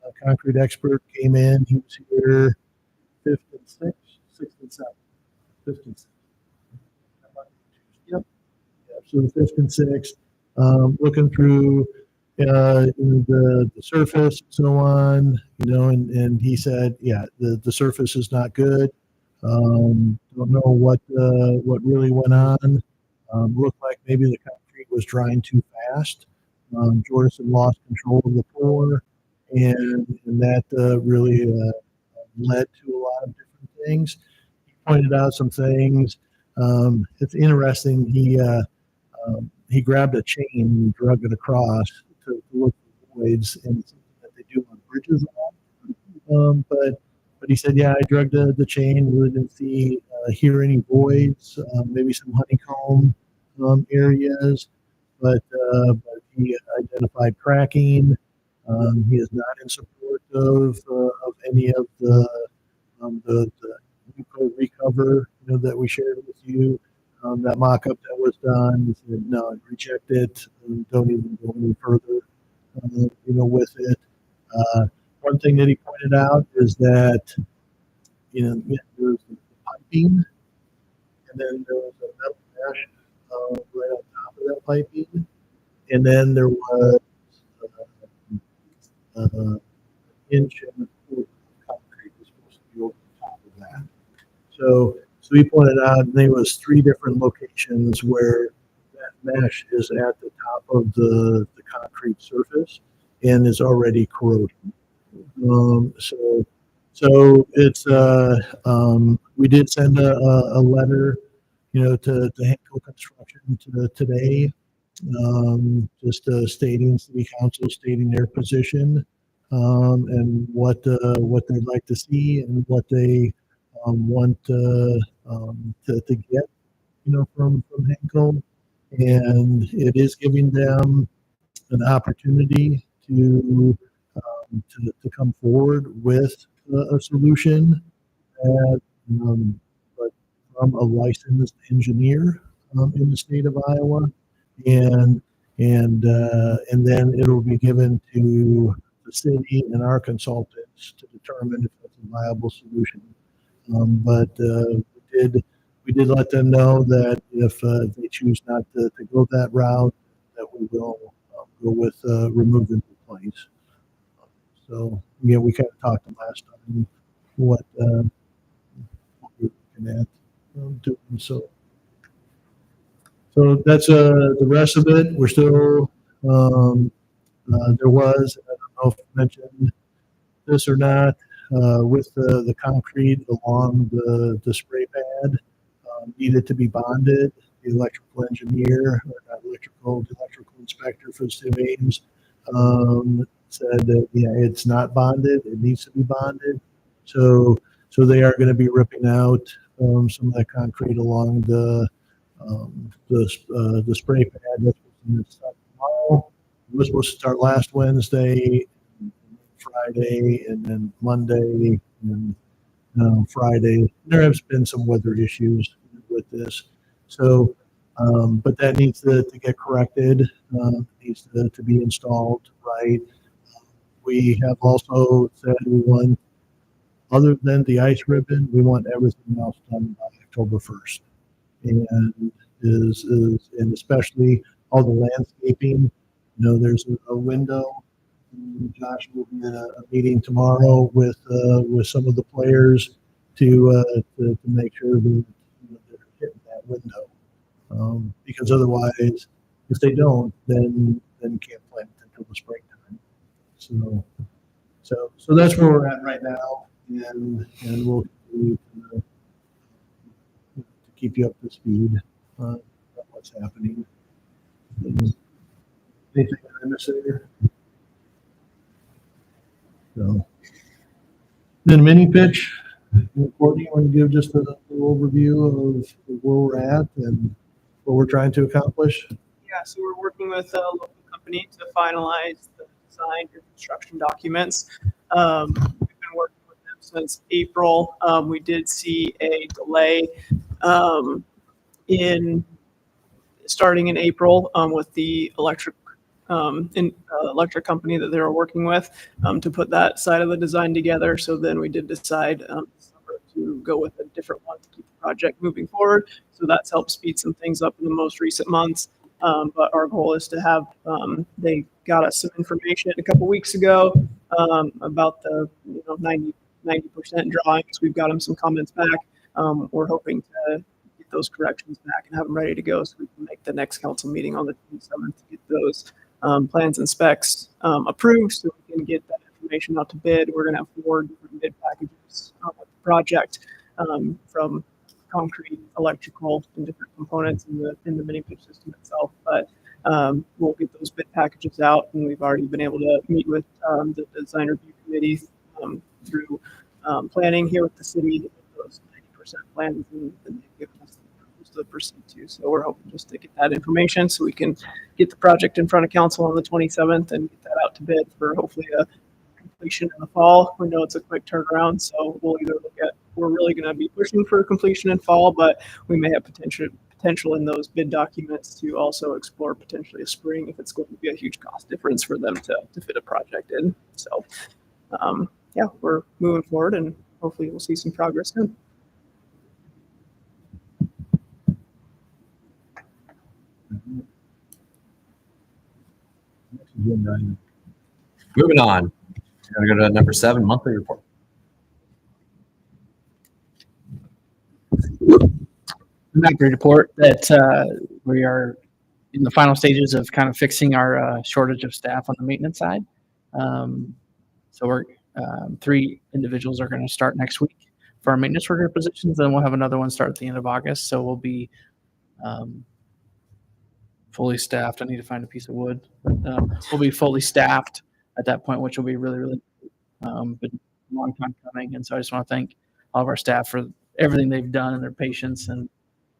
a concrete expert, came in. He was here 5th and 6th, 6th and 7th, 5th and 6th. Yep. Yeah, so the 5th and 6th, looking through the surface and so on, and he said, yeah, the surface is not good. Don't know what really went on. Looked like maybe the concrete was drying too fast. Jordison lost control of the pour, and that really led to a lot of different things. He pointed out some things. It's interesting. He grabbed a chain and drug it across to look for voids, and it's something that they do on bridges a lot. But he said, yeah, I drugged the chain, really didn't hear any voids, maybe some honeycomb areas, but he identified cracking. He is not in support of any of the recover that we shared with you. That mock-up that was done, he said, no, reject it, don't even go any further, with it. One thing that he pointed out is that, there's the piping, and then there was a metal mesh right on top of that piping, and then there was an inch and a quarter of concrete was supposed to be over the top of that. So he pointed out there was 3 different locations where that mesh is at the top of the concrete surface and is already corroding. So it's we did send a letter, to Henkel Construction today, just stating City Council stating their position, and what they'd like to see and what they want to get, from Henkel, and it is giving them an opportunity to come forward with a solution, but from a licensed engineer in the state of Iowa, and then it'll be given to the city and our consultants to determine if that's a viable solution. But we did let them know that if they choose not to go that route, that we will go with remove and replace. So yeah, we kind of talked last time what we're looking at. doing. So that's the rest of it. We're still there was, I don't know if I mentioned this or not, with the concrete along the spray pad needed to be bonded. The electrical engineer, or not electrical, the electrical inspector for the city of Ames said that it's not bonded. It needs to be bonded. So they are going to be ripping out some of that concrete along the spray pad. That's going to start tomorrow. It was supposed to start last Wednesday, Friday, and then Monday, and Friday. There has been some weather issues with this. So, but that needs to get corrected, needs to be installed right. We have also said we want, other than the ice ribbon, we want everything else done by October 1st. And and especially all the landscaping. There's a window. Josh will be at a meeting tomorrow with some of the players to make sure that they're hitting that window. Because otherwise, if they don't, then can't plant until the springtime. So that's where we're at right now, and we'll continue to keep you up to speed on what's happening. Anything I missed there? So, then mini pitch. Courtney, you want to give just a little overview of where we're at and what we're trying to accomplish? Yeah, so we're working with a local company to finalize the design and construction documents. We've been working with them since April. We did see a delay starting in April with the electric company that they were working with to put that side of the design together. So then we did decide to go with a different one to keep the project moving forward. So that's helped speed some things up in the most recent months. But our goal is to have, they got us some information a couple weeks ago about the 90% drawings. We've got them some comments back. We're hoping to get those corrections back and have them ready to go so we can make the next council meeting on the 27th to get those plans and specs approved so we can get that information out to bid. We're going to have 4 different bid packages with the project from concrete, electrical, and different components in the mini pitch system itself. But we'll get those bid packages out, and we've already been able to meet with the design review committee through planning here with the city. Those 90% plans, and they've given us to proceed to. So we're hoping just to get that information so we can get the project in front of council on the 27th and get that out to bid for hopefully a completion in the fall. We know it's a quick turnaround, so we'll either look at, we're really going to be pushing for completion in fall, but we may have potential in those bid documents to also explore potentially a spring if it's going to be a huge cost difference for them to fit a project in. So yeah, we're moving forward and hopefully we'll see some progress soon. Moving on. We're going to go to number 7, monthly report. I'm happy to report that we are in the final stages of kind of fixing our shortage of staff on the maintenance side. So we're 3 individuals are going to start next week for our maintenance worker positions. Then we'll have another one start at the end of August. So we'll be fully staffed. I need to find a piece of wood. But, we'll be fully staffed at that point, which will be really, really been a long time coming. And so I just want to thank all of our staff for everything they've done and their patience, and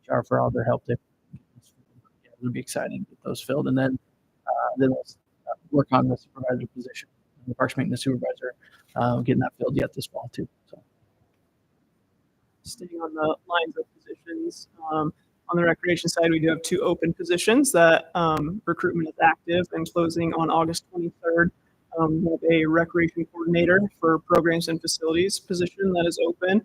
HR for all their help. It'll be exciting to get those filled. And then we'll work on the supervisor position, the parks maintenance supervisor, getting that filled yet this fall too. So, staying on the lines of positions, on the recreation side, we do have 2 open positions that recruitment is active and closing on August 23rd. We have a recreation coordinator for programs and facilities position that is open.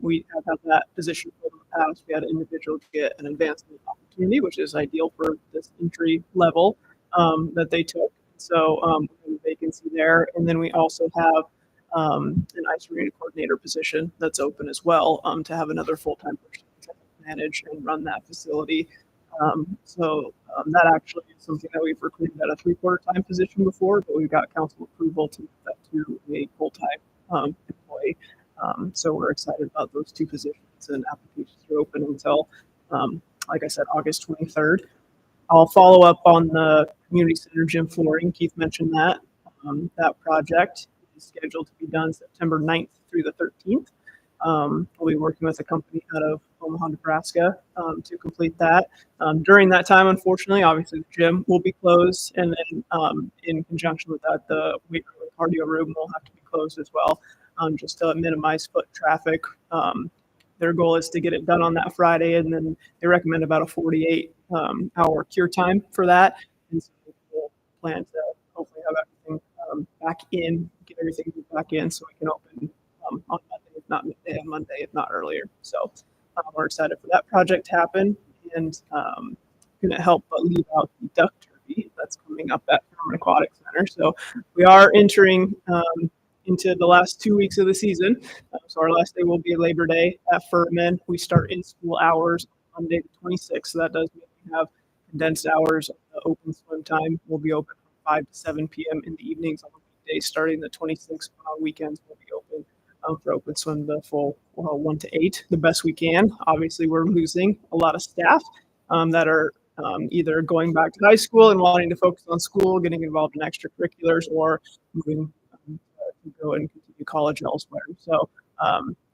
We have had that position filled in the past. We had an individual get an advancement opportunity, which is ideal for this entry level that they took. So we have a vacancy there. And then we also have an ice arena coordinator position that's open as well to have another full-time person manage and run that facility. That actually is something that we've recruited at a 3/4 time position before, but we've got council approval to move that to a full-time employee. So we're excited about those two positions, and applications are open until, like I said, August 23rd. I'll follow up on the community center gym flooring. Keith mentioned that. That project is scheduled to be done September 9th through the 13th. We'll be working with a company out of Omaha, Nebraska, to complete that. During that time, unfortunately, obviously the gym will be closed, and then in conjunction with that, the weight room and cardio room will have to be closed as well, just to minimize foot traffic. Their goal is to get it done on that Friday, and then they recommend about a 48-hour cure time for that. And so we'll plan to hopefully have everything back in, get everything back in, so we can open on Monday, if not midday on Monday, if not earlier. So we're excited for that project to happen, and going to help leave out the duck derby that's coming up at Furman Aquatic Center. So we are entering into the last 2 weeks of the season. So our last day will be Labor Day at Furman. We start in school hours on Monday the 26th. So that does mean we have condensed hours. The open swim time will be open from 5 to 7 p.m. in the evenings on weekdays. Starting the 26th on weekends will be open for open swim the full 1 to 8, the best we can. Obviously, we're losing a lot of staff that are either going back to high school and wanting to focus on school, getting involved in extracurriculars, or moving to go and continue college elsewhere. So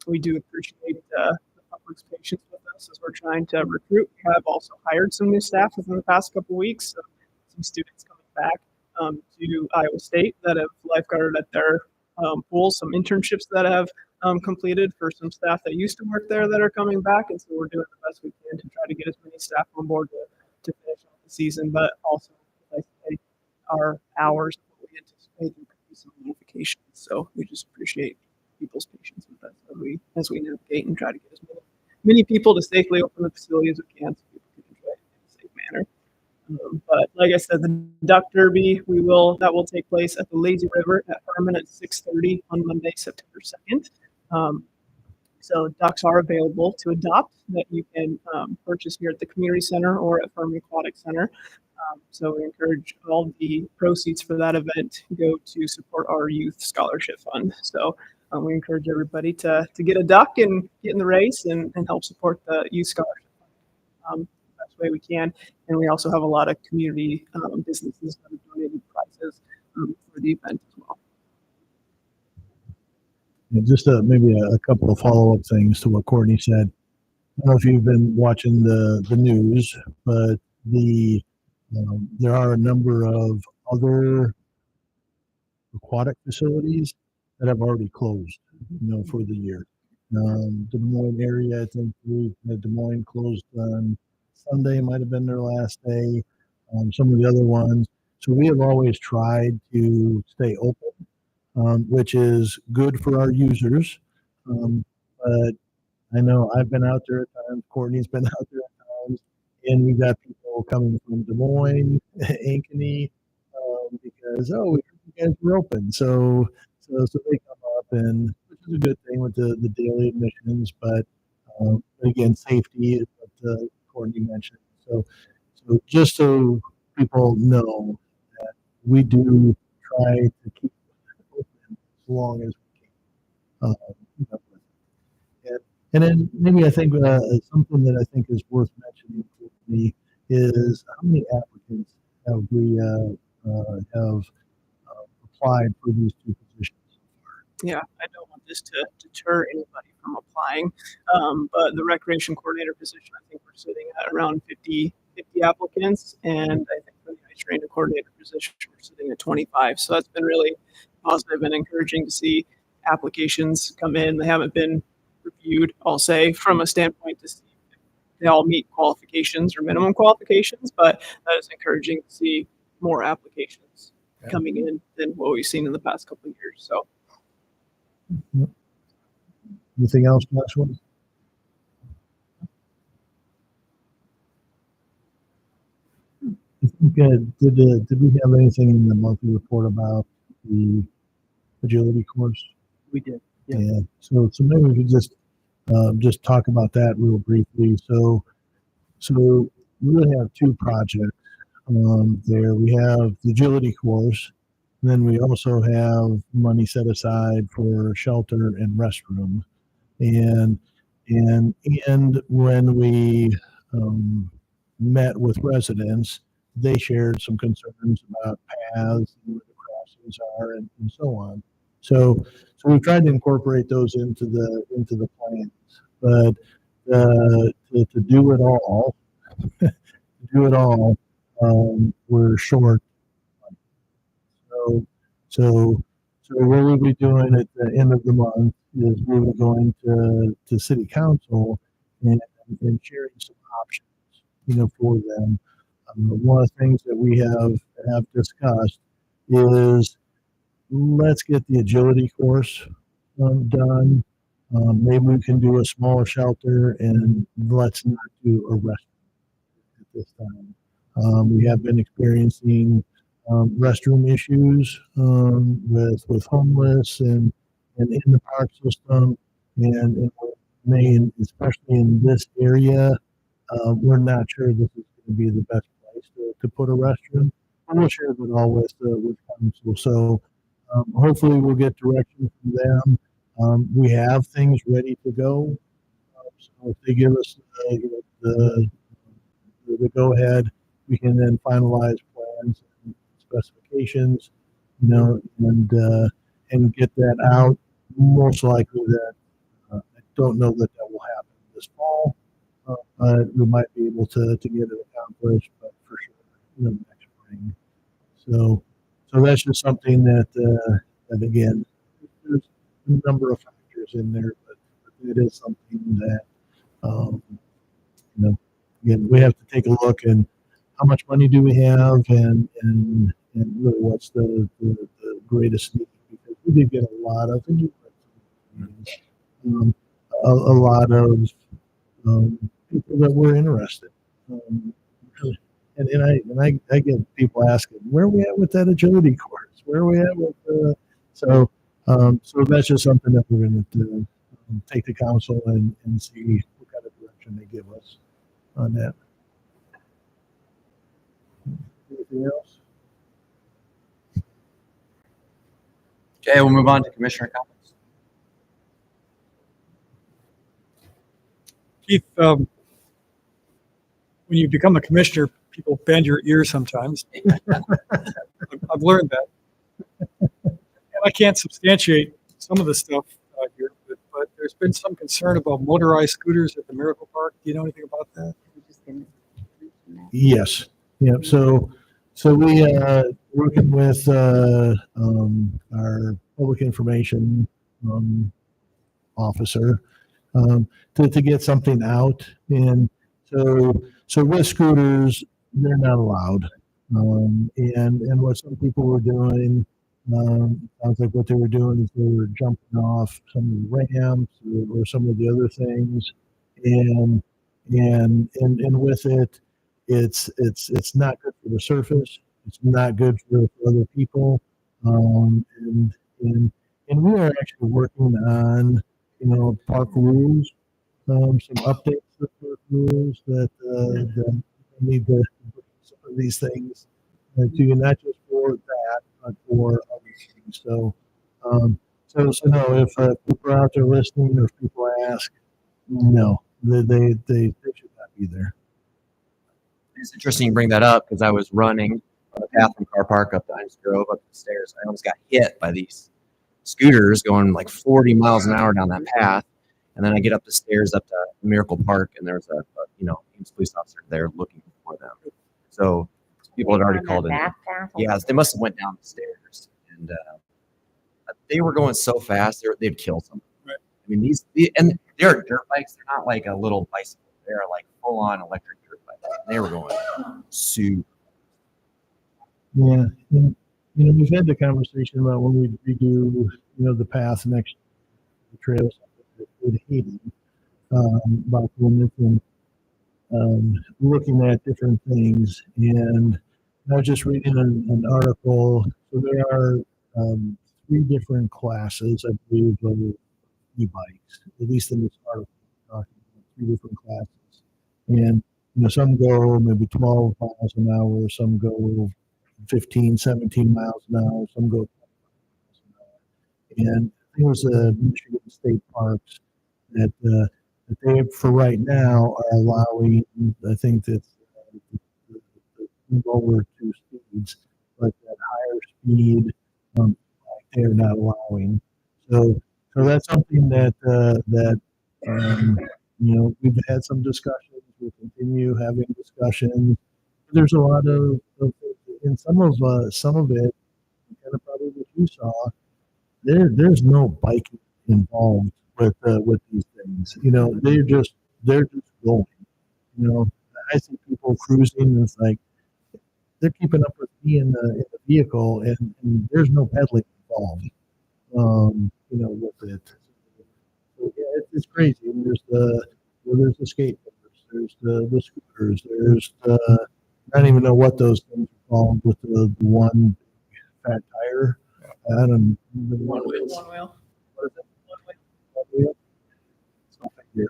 we do appreciate the public's patience with us as we're trying to recruit. We have also hired some new staff within the past couple of weeks. So some students coming back to Iowa State that have lifeguarded at their pools, some internships that have completed for some staff that used to work there that are coming back. And so we're doing the best we can to try to get as many staff on board to finish out the season. But also, like I say, our hours, what we anticipate, there could be some modifications. So we just appreciate people's patience with us as we navigate and try to get as many people to safely open the facility as we can so people can enjoy it in a safe manner. But like I said, the duck derby that will take place at the Lazy River at Furman at 6:30 on Monday, September 2nd. So ducks are available to adopt that you can purchase here at the community center or at Furman Aquatic Center. So we encourage all the proceeds for that event go to support our youth scholarship fund. So we encourage everybody to get a duck and get in the race and help support the youth scholarship fund best way we can. And we also have a lot of community businesses that have donated prizes for the event as well. And just maybe a couple of follow-up things to what Courtney said. I don't know if you've been watching the news, but there are a number of other aquatic facilities that have already closed, for the year. Des Moines area, I think Des Moines closed on Sunday, might have been their last day. Some of the other ones. So we have always tried to stay open, which is good for our users. But I know I've been out there at times, Courtney's been out there at times, and we've got people coming from Des Moines, Ankeny, because, we heard you guys were open. So they come up, and which is a good thing with the daily admissions, but again, safety is what Courtney mentioned. So just so people know that we do try to keep it open as long as we can. And then maybe I think something that I think is worth mentioning to me is how many applicants have we applied for these two positions so far? Yeah, I don't want this to deter anybody from applying, but the recreation coordinator position, I think we're sitting at around 50 applicants, and I think for the ice arena coordinator position, we're sitting at 25. So that's been really positive and encouraging to see applications come in. They haven't been reviewed, I'll say, from a standpoint to see if they all meet qualifications or minimum qualifications, but that is encouraging to see more applications coming in than what we've seen in the past couple of years. So. Anything else, Joshua? Did we have anything in the monthly report about the agility course? We did. Yeah. So maybe we could just just talk about that real briefly. So we really have two projects there. We have the agility course, and then we also have money set aside for shelter and restroom. And when we met with residents, they shared some concerns about paths and where the crossings are and so on. So we've tried to incorporate those into the plans, but to do it all, we're short. So what we'll be doing at the end of the month is we'll be going to city council and sharing some options, for them. One of the things that we have discussed is let's get the agility course done. Maybe we can do a smaller shelter, and let's not do a restaurant at this time. We have been experiencing restroom issues with homeless and in the park system, and Maine, especially in this area, we're not sure this is going to be the best place to put a restroom. And we'll share that all with council. So hopefully we'll get direction from them. We have things ready to go. So if they give us the go ahead, we can then finalize plans and specifications, and get that out. Most likely that I don't know that will happen this fall. We might be able to get it accomplished, but for sure, next spring. So that's just something that again, there's a number of factors in there, but it is something that again, we have to take a look and how much money do we have, and really what's the greatest need, because we did get a lot of a lot of people that were interested. And I get people asking, where are we at with that agility course? Where are we at with so that's just something that we're going to take to council and see what kind of direction they give us on that. Anything else? Okay, we'll move on to commissioner comments. Keith, when you become a commissioner, people bend your ears sometimes. I've learned that. And I can't substantiate some of the stuff here, but there's been some concern about motorized scooters at the Miracle Park. Do you know anything about that? Yes. Yep. So we working with our public information officer to get something out, and so with scooters, they're not allowed. And what some people were doing, sounds like what they were doing is they were jumping off some of the ramps or some of the other things, and with it, it's not good for the surface. It's not good for other people. And we are actually working on, park rules, some updates to park rules that need to bring some of these things to, not just for that, but for other things. So no, if people are out there listening, or if people ask, no, they should not be there. It's interesting you bring that up, because I was running on the path from Car Park up to Hines Grove up the stairs. I almost got hit by these scooters going like 40 miles an hour down that path. And then I get up the stairs up to Miracle Park, and there's a police officer there looking for them. So people had already called in. Yeah, they must have went down the stairs, and they were going so fast they'd kill someone. Right. I mean, and they're dirt bikes. They're not like a little bicycle. They're like full on electric dirt bikes. They were going super. Yeah, we've had the conversation about when we redo, the path next to the trails with Haiti, about and looking at different things. And I was just reading an article. So there are 3 different classes, I believe, of e-bikes, at least in this article. three different classes. And, some go maybe 12 miles an hour, some go 15, 17 miles an hour, some go 20 miles an hour. And I think it was the Michigan State Parks that, that they, for right now, are allowing, I think that the lower two speeds, but that higher speed, they're not allowing. So that's something that we've had some discussions. We'll continue having discussions. There's a lot of in some of it, kind of probably what you saw. There's no biking involved with these things. They're just going. I see people cruising, and it's like they're keeping up with me in the vehicle, and there's no pedaling involved. With it. So, yeah, it's crazy. And there's the skateboarders, there's the scooters, there's I don't even know what those things are called with the one fat tire. I don't know. One wheel. What is it? One wheel? Something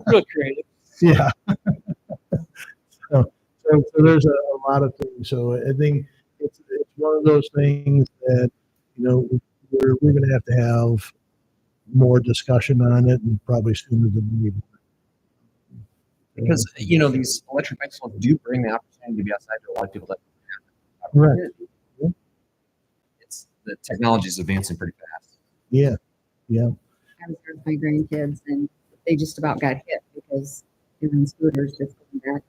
Real creative. Yeah. so there's a lot of things. So I think it's one of those things that we're going to have more discussion on it, and probably sooner than later. Because these electric bicycles do bring the opportunity to be outside to a lot of people that Correct. it's the technology is advancing pretty fast. Yeah. I was there with my grandkids, and they just about got hit because they were in scooters just going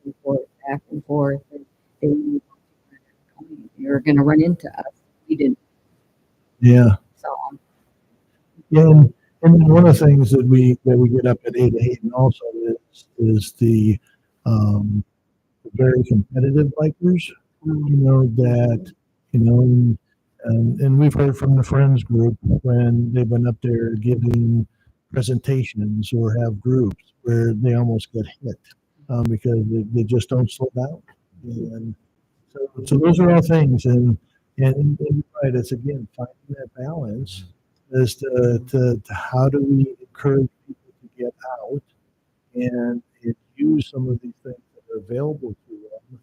back and forth. And they knew you're going to run into us. We didn't. Yeah. So Yeah. And then one of the things that we get up at Ada Hayden also is the very competitive bikers. And we've heard from the Friends group when they've been up there giving presentations or have groups where they almost get hit because they just don't slow down. And so those are all things. And right, it's again finding that balance as to how do we encourage people to get out and use some of these things that are available to them.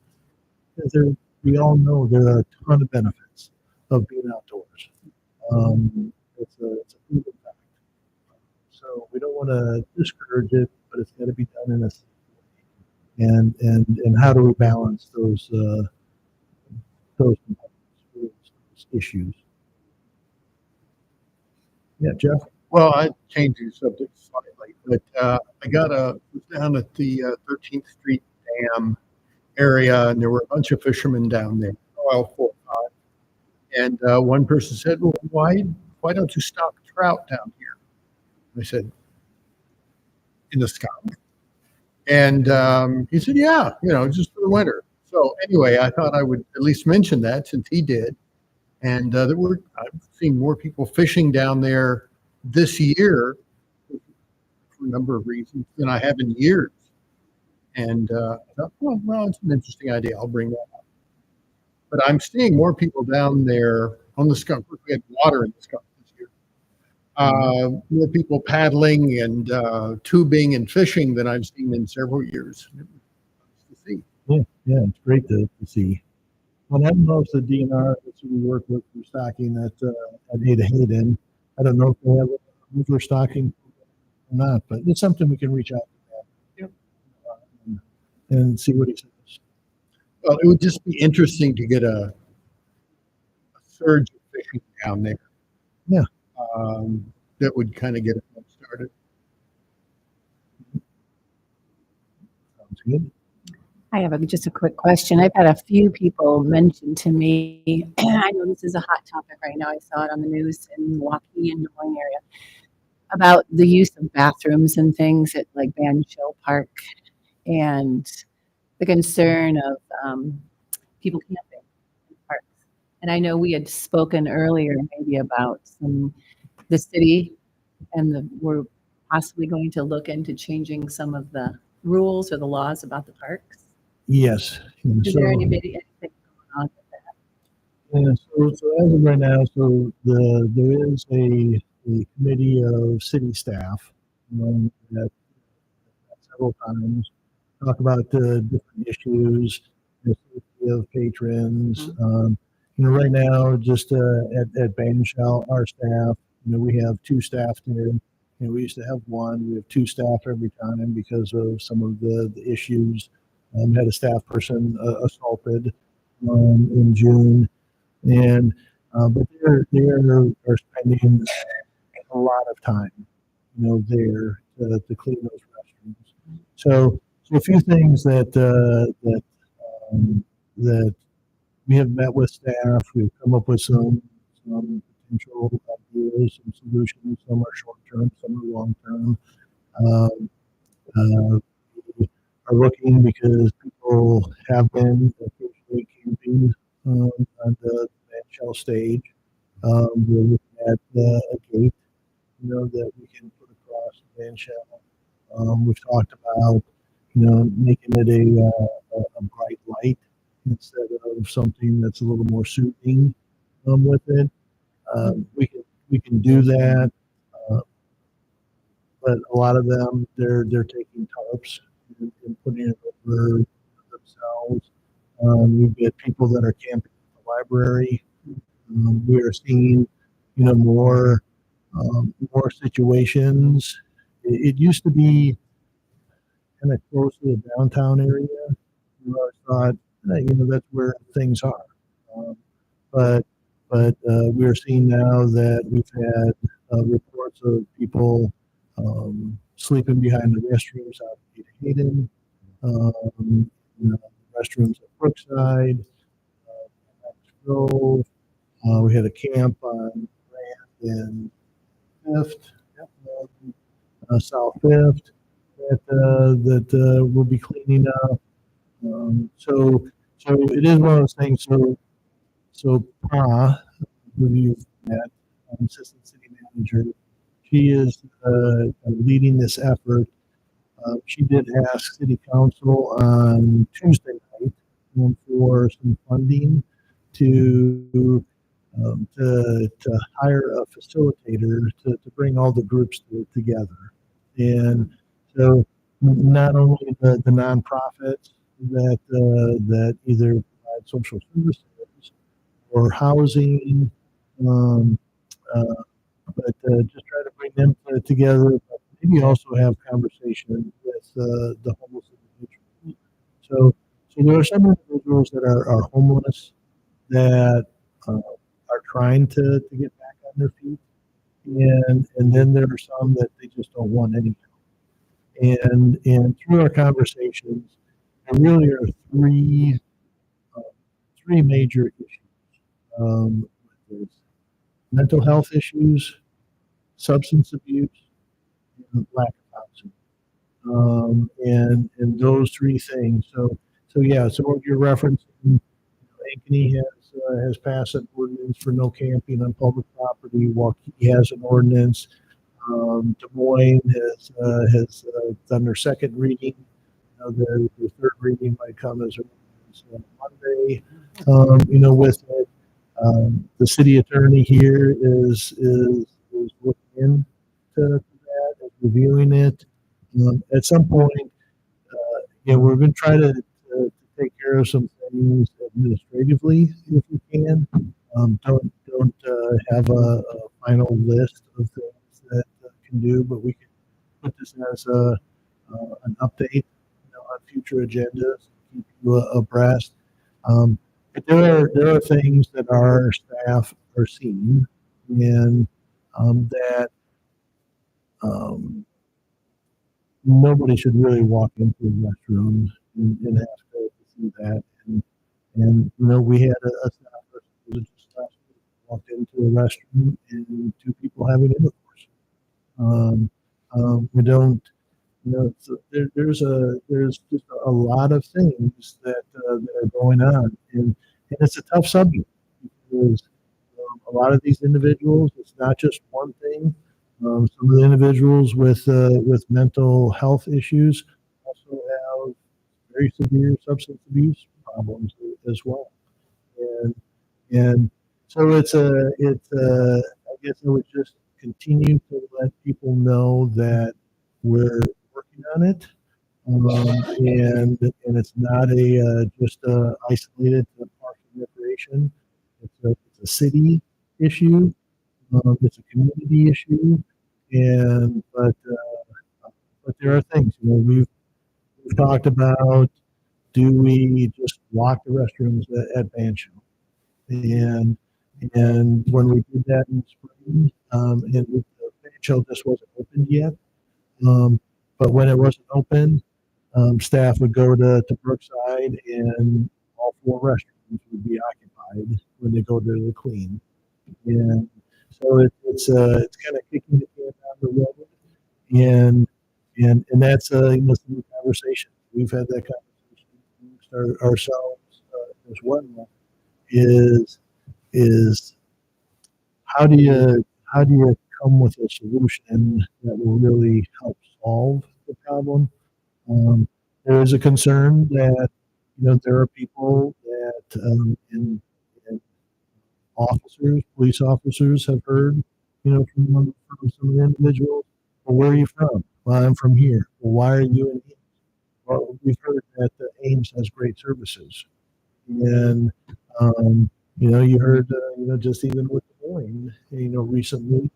Because we all know there are a ton of benefits of being outdoors. It's a proven fact. So we don't want to discourage it, but it's got to be done in a safe way. And how do we balance those issues? Yeah, Jeff. Well, I changed the subject slightly, but I was down at the 13th Street Dam area, and there were a bunch of fishermen down there, 4 or 5. And one person said, "Well, why don't you stock trout down here?" I said, "In the sky." And he said, "Yeah, just for the winter." So anyway, I thought I would at least mention that since he did. And I've seen more people fishing down there this year for a number of reasons than I have in years. And I thought, well, it's an interesting idea. I'll bring that up. But I'm seeing more people down there on the Skunk. We had water in the Skunk this year. More people paddling and tubing and fishing than I've seen in several years. It was nice to see. Yeah, it's great to see. Well, I don't know if the DNR that we work with for stocking at Ada Hayden, I don't know if they have a river stocking or not, but it's something we can reach out to them and see what he says. Well, it would just be interesting to get a surge of fishing down there. Yeah. That would kind of get it started. Sounds good. I have just a quick question. I've had a few people mention to me, I know this is a hot topic right now. I saw it on the news in Milwaukee and Des Moines area about the use of bathrooms and things at like Van Chill Park and the concern of people camping in parks. And I know we had spoken earlier maybe about the city and we're possibly going to look into changing some of the rules or the laws about the parks. Yes. And Is there anything going on with that? And so as of right now, there is a committee of city staff that's several times, talk about different issues, the safety of patrons. Right now, just at Band Shell, our staff, we have 2 staff there. We used to have 1. We have 2 staff every time because of some of the issues. Had a staff person assaulted in June, and but they are spending a lot of time, there to clean those restrooms. So a few things that we have met with staff. We've come up with some potential ideas, some solutions. Some are short term, some are long term. We are looking because people have been occasionally camping on the Van Shell stage. We're looking at a gate, that we can put across Van Shell. We've talked about, making it a bright light instead of something that's a little more soothing with it. We can do that, but a lot of them they're taking tarps and putting it over themselves. We've got people that are camping at the library. We are seeing, more situations. It used to be kind of close to the downtown area. I thought, that's where things are. But we're seeing now that we've had reports of people sleeping behind the restrooms out at Hayden, restrooms at Brookside, Grove. We had a camp on Grand and Fifth, South Fifth, that we'll be cleaning up. So it is one of those things. So Pa, who you've met, Assistant City Manager, she is leading this effort. She did ask City Council on Tuesday night for some funding to hire a facilitator to bring all the groups together. And so not only the nonprofits that either provide social services or housing, but just try to bring them together, but maybe also have conversation with the homeless individuals. So there are some individuals that are homeless that are trying to get back on their feet, and then there are some that they just don't want any help. And through our conversations, there really are three major issues. There's mental health issues, substance abuse, and lack of housing. And those 3 things. So yeah. So what you're referencing, Ankeny has passed an ordinance for no camping on public property. Waukee has an ordinance. Des Moines has done their 2nd reading. The 3rd reading might come as Monday. With it, the city attorney here is looking into that, is reviewing it. At some point, we're going to try to take care of some things administratively if we can. Don't have a final list of things that can do, but we can put this as an update on future agendas, keep you abreast. But there are things that our staff are seeing, and that nobody should really walk into a restroom and have to see that. And we had a staff person who was just last week walked into a restroom and 2 people having intercourse. We don't. So there's just a lot of things that are going on, and it's a tough subject because a lot of these individuals, it's not just one thing. Some of the individuals with mental health issues also have very severe substance abuse problems as well, and so I guess I would just continue to let people know that we're working on it. And it's not a just isolated to parks and recreation. It's a city issue. It's a community issue, and but there are things, we've talked about. Do we just lock the restrooms at Banshee? And when we did that in the spring, and the Banshee just wasn't opened yet, but when it wasn't open, staff would go to Brookside, and all 4 restrooms would be occupied when they go there to clean. And so it's kind of kicking the can down the road, and that's some conversation we've had that conversation amongst ourselves as well. Is how do you come with a solution that will really help solve the problem? There is a concern that there are people that in officers, police officers have heard, from some of the individuals. Well, where are you from? Well, I'm from here. Well, why are you in Ames? Well, we've heard that Ames has great services, and you heard, just even with Des Moines, recently,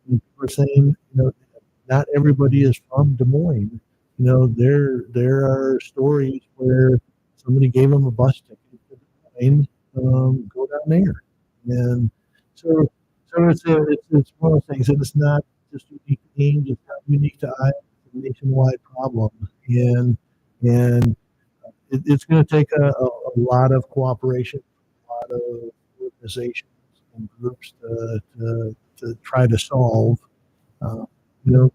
people are saying, not everybody is from Des Moines. There are stories where somebody gave them a bus ticket to Des Moines, go down there, and so it's one of those things, and it's not just unique to Ames, it's not unique to Iowa, it's a nationwide problem, and it's going to take a lot of cooperation, a lot of organizations and groups to try to solve.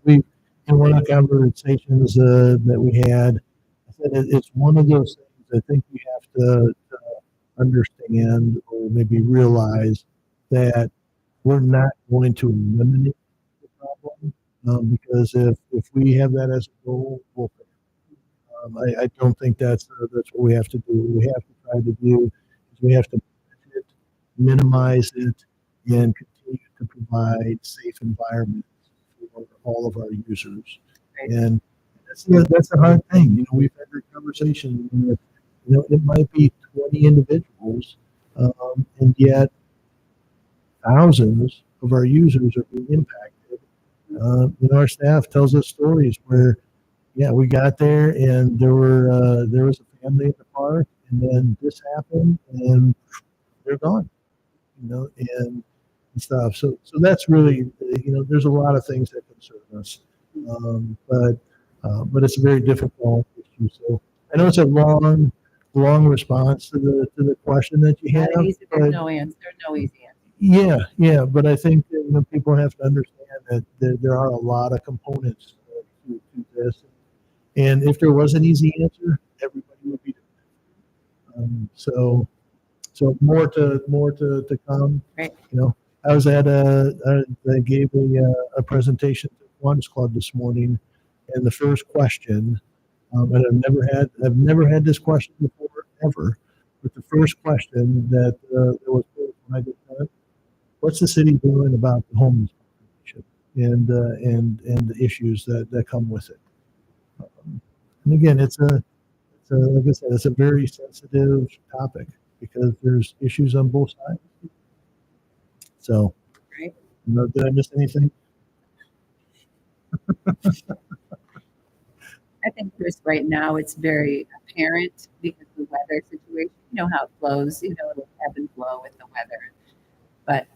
We in one of the conversations that we had, I said it's one of those things I think we have to understand or maybe realize that we're not going to eliminate the problem, because if we have that as a goal, we'll fail. I don't think that's what we have to do. What we have to try to do is we have to manage it, minimize it, and continue to provide safe environments for all of our users. Right. And that's a hard thing. We've had a conversation with, it might be 20 individuals, and yet thousands of our users are being impacted. Our staff tells us stories where, we got there and there was a family at the park, and then this happened, and they're gone. And stuff. So that's really, there's a lot of things that concern us, but it's a very difficult issue. So I know it's a long response to the question that you have. Not easy, there's but- no answer, no easy answer. yeah, but I think that, people have to understand that there are a lot of components to this, and if there was an easy answer, everybody would be doing it. So more to come. Right. I was at I gave a presentation to Kiwanis Club this morning, and the first question, and I've never had this question before ever, but the first question that there was when I did that, what's the city doing about the homeless population and the issues that come with it? And again, it's like I said, it's a very sensitive topic because there's issues on both sides. So, Right. Did I miss anything? I think just right now it's very apparent because of the weather situation. You know how it flows, it'll ebb and flow with the weather. But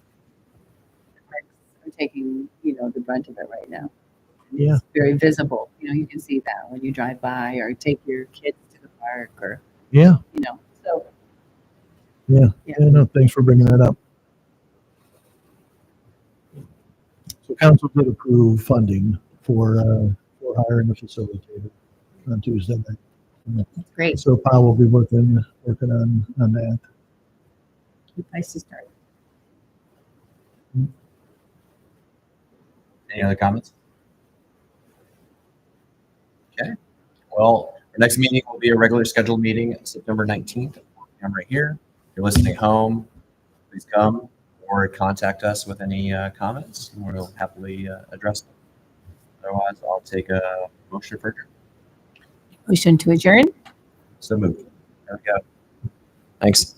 the parks are taking, the brunt of it right now. And Yeah. It's very visible. You can see that when you drive by or take your kids to the park or, Yeah. so. Yeah. No, thanks for bringing that up. So council did approve funding for hiring a facilitator on Tuesday night. It's great. So Paul will be working on that. Good place to start. Any other comments? Okay. Well, our next meeting will be a regular scheduled meeting, September 19th. I'm right here. If you're listening at home, please come or contact us with any comments, and we'll happily address them. Otherwise, I'll take a motion for adjournment. Motion to adjourn? So moved. There we go. Thanks.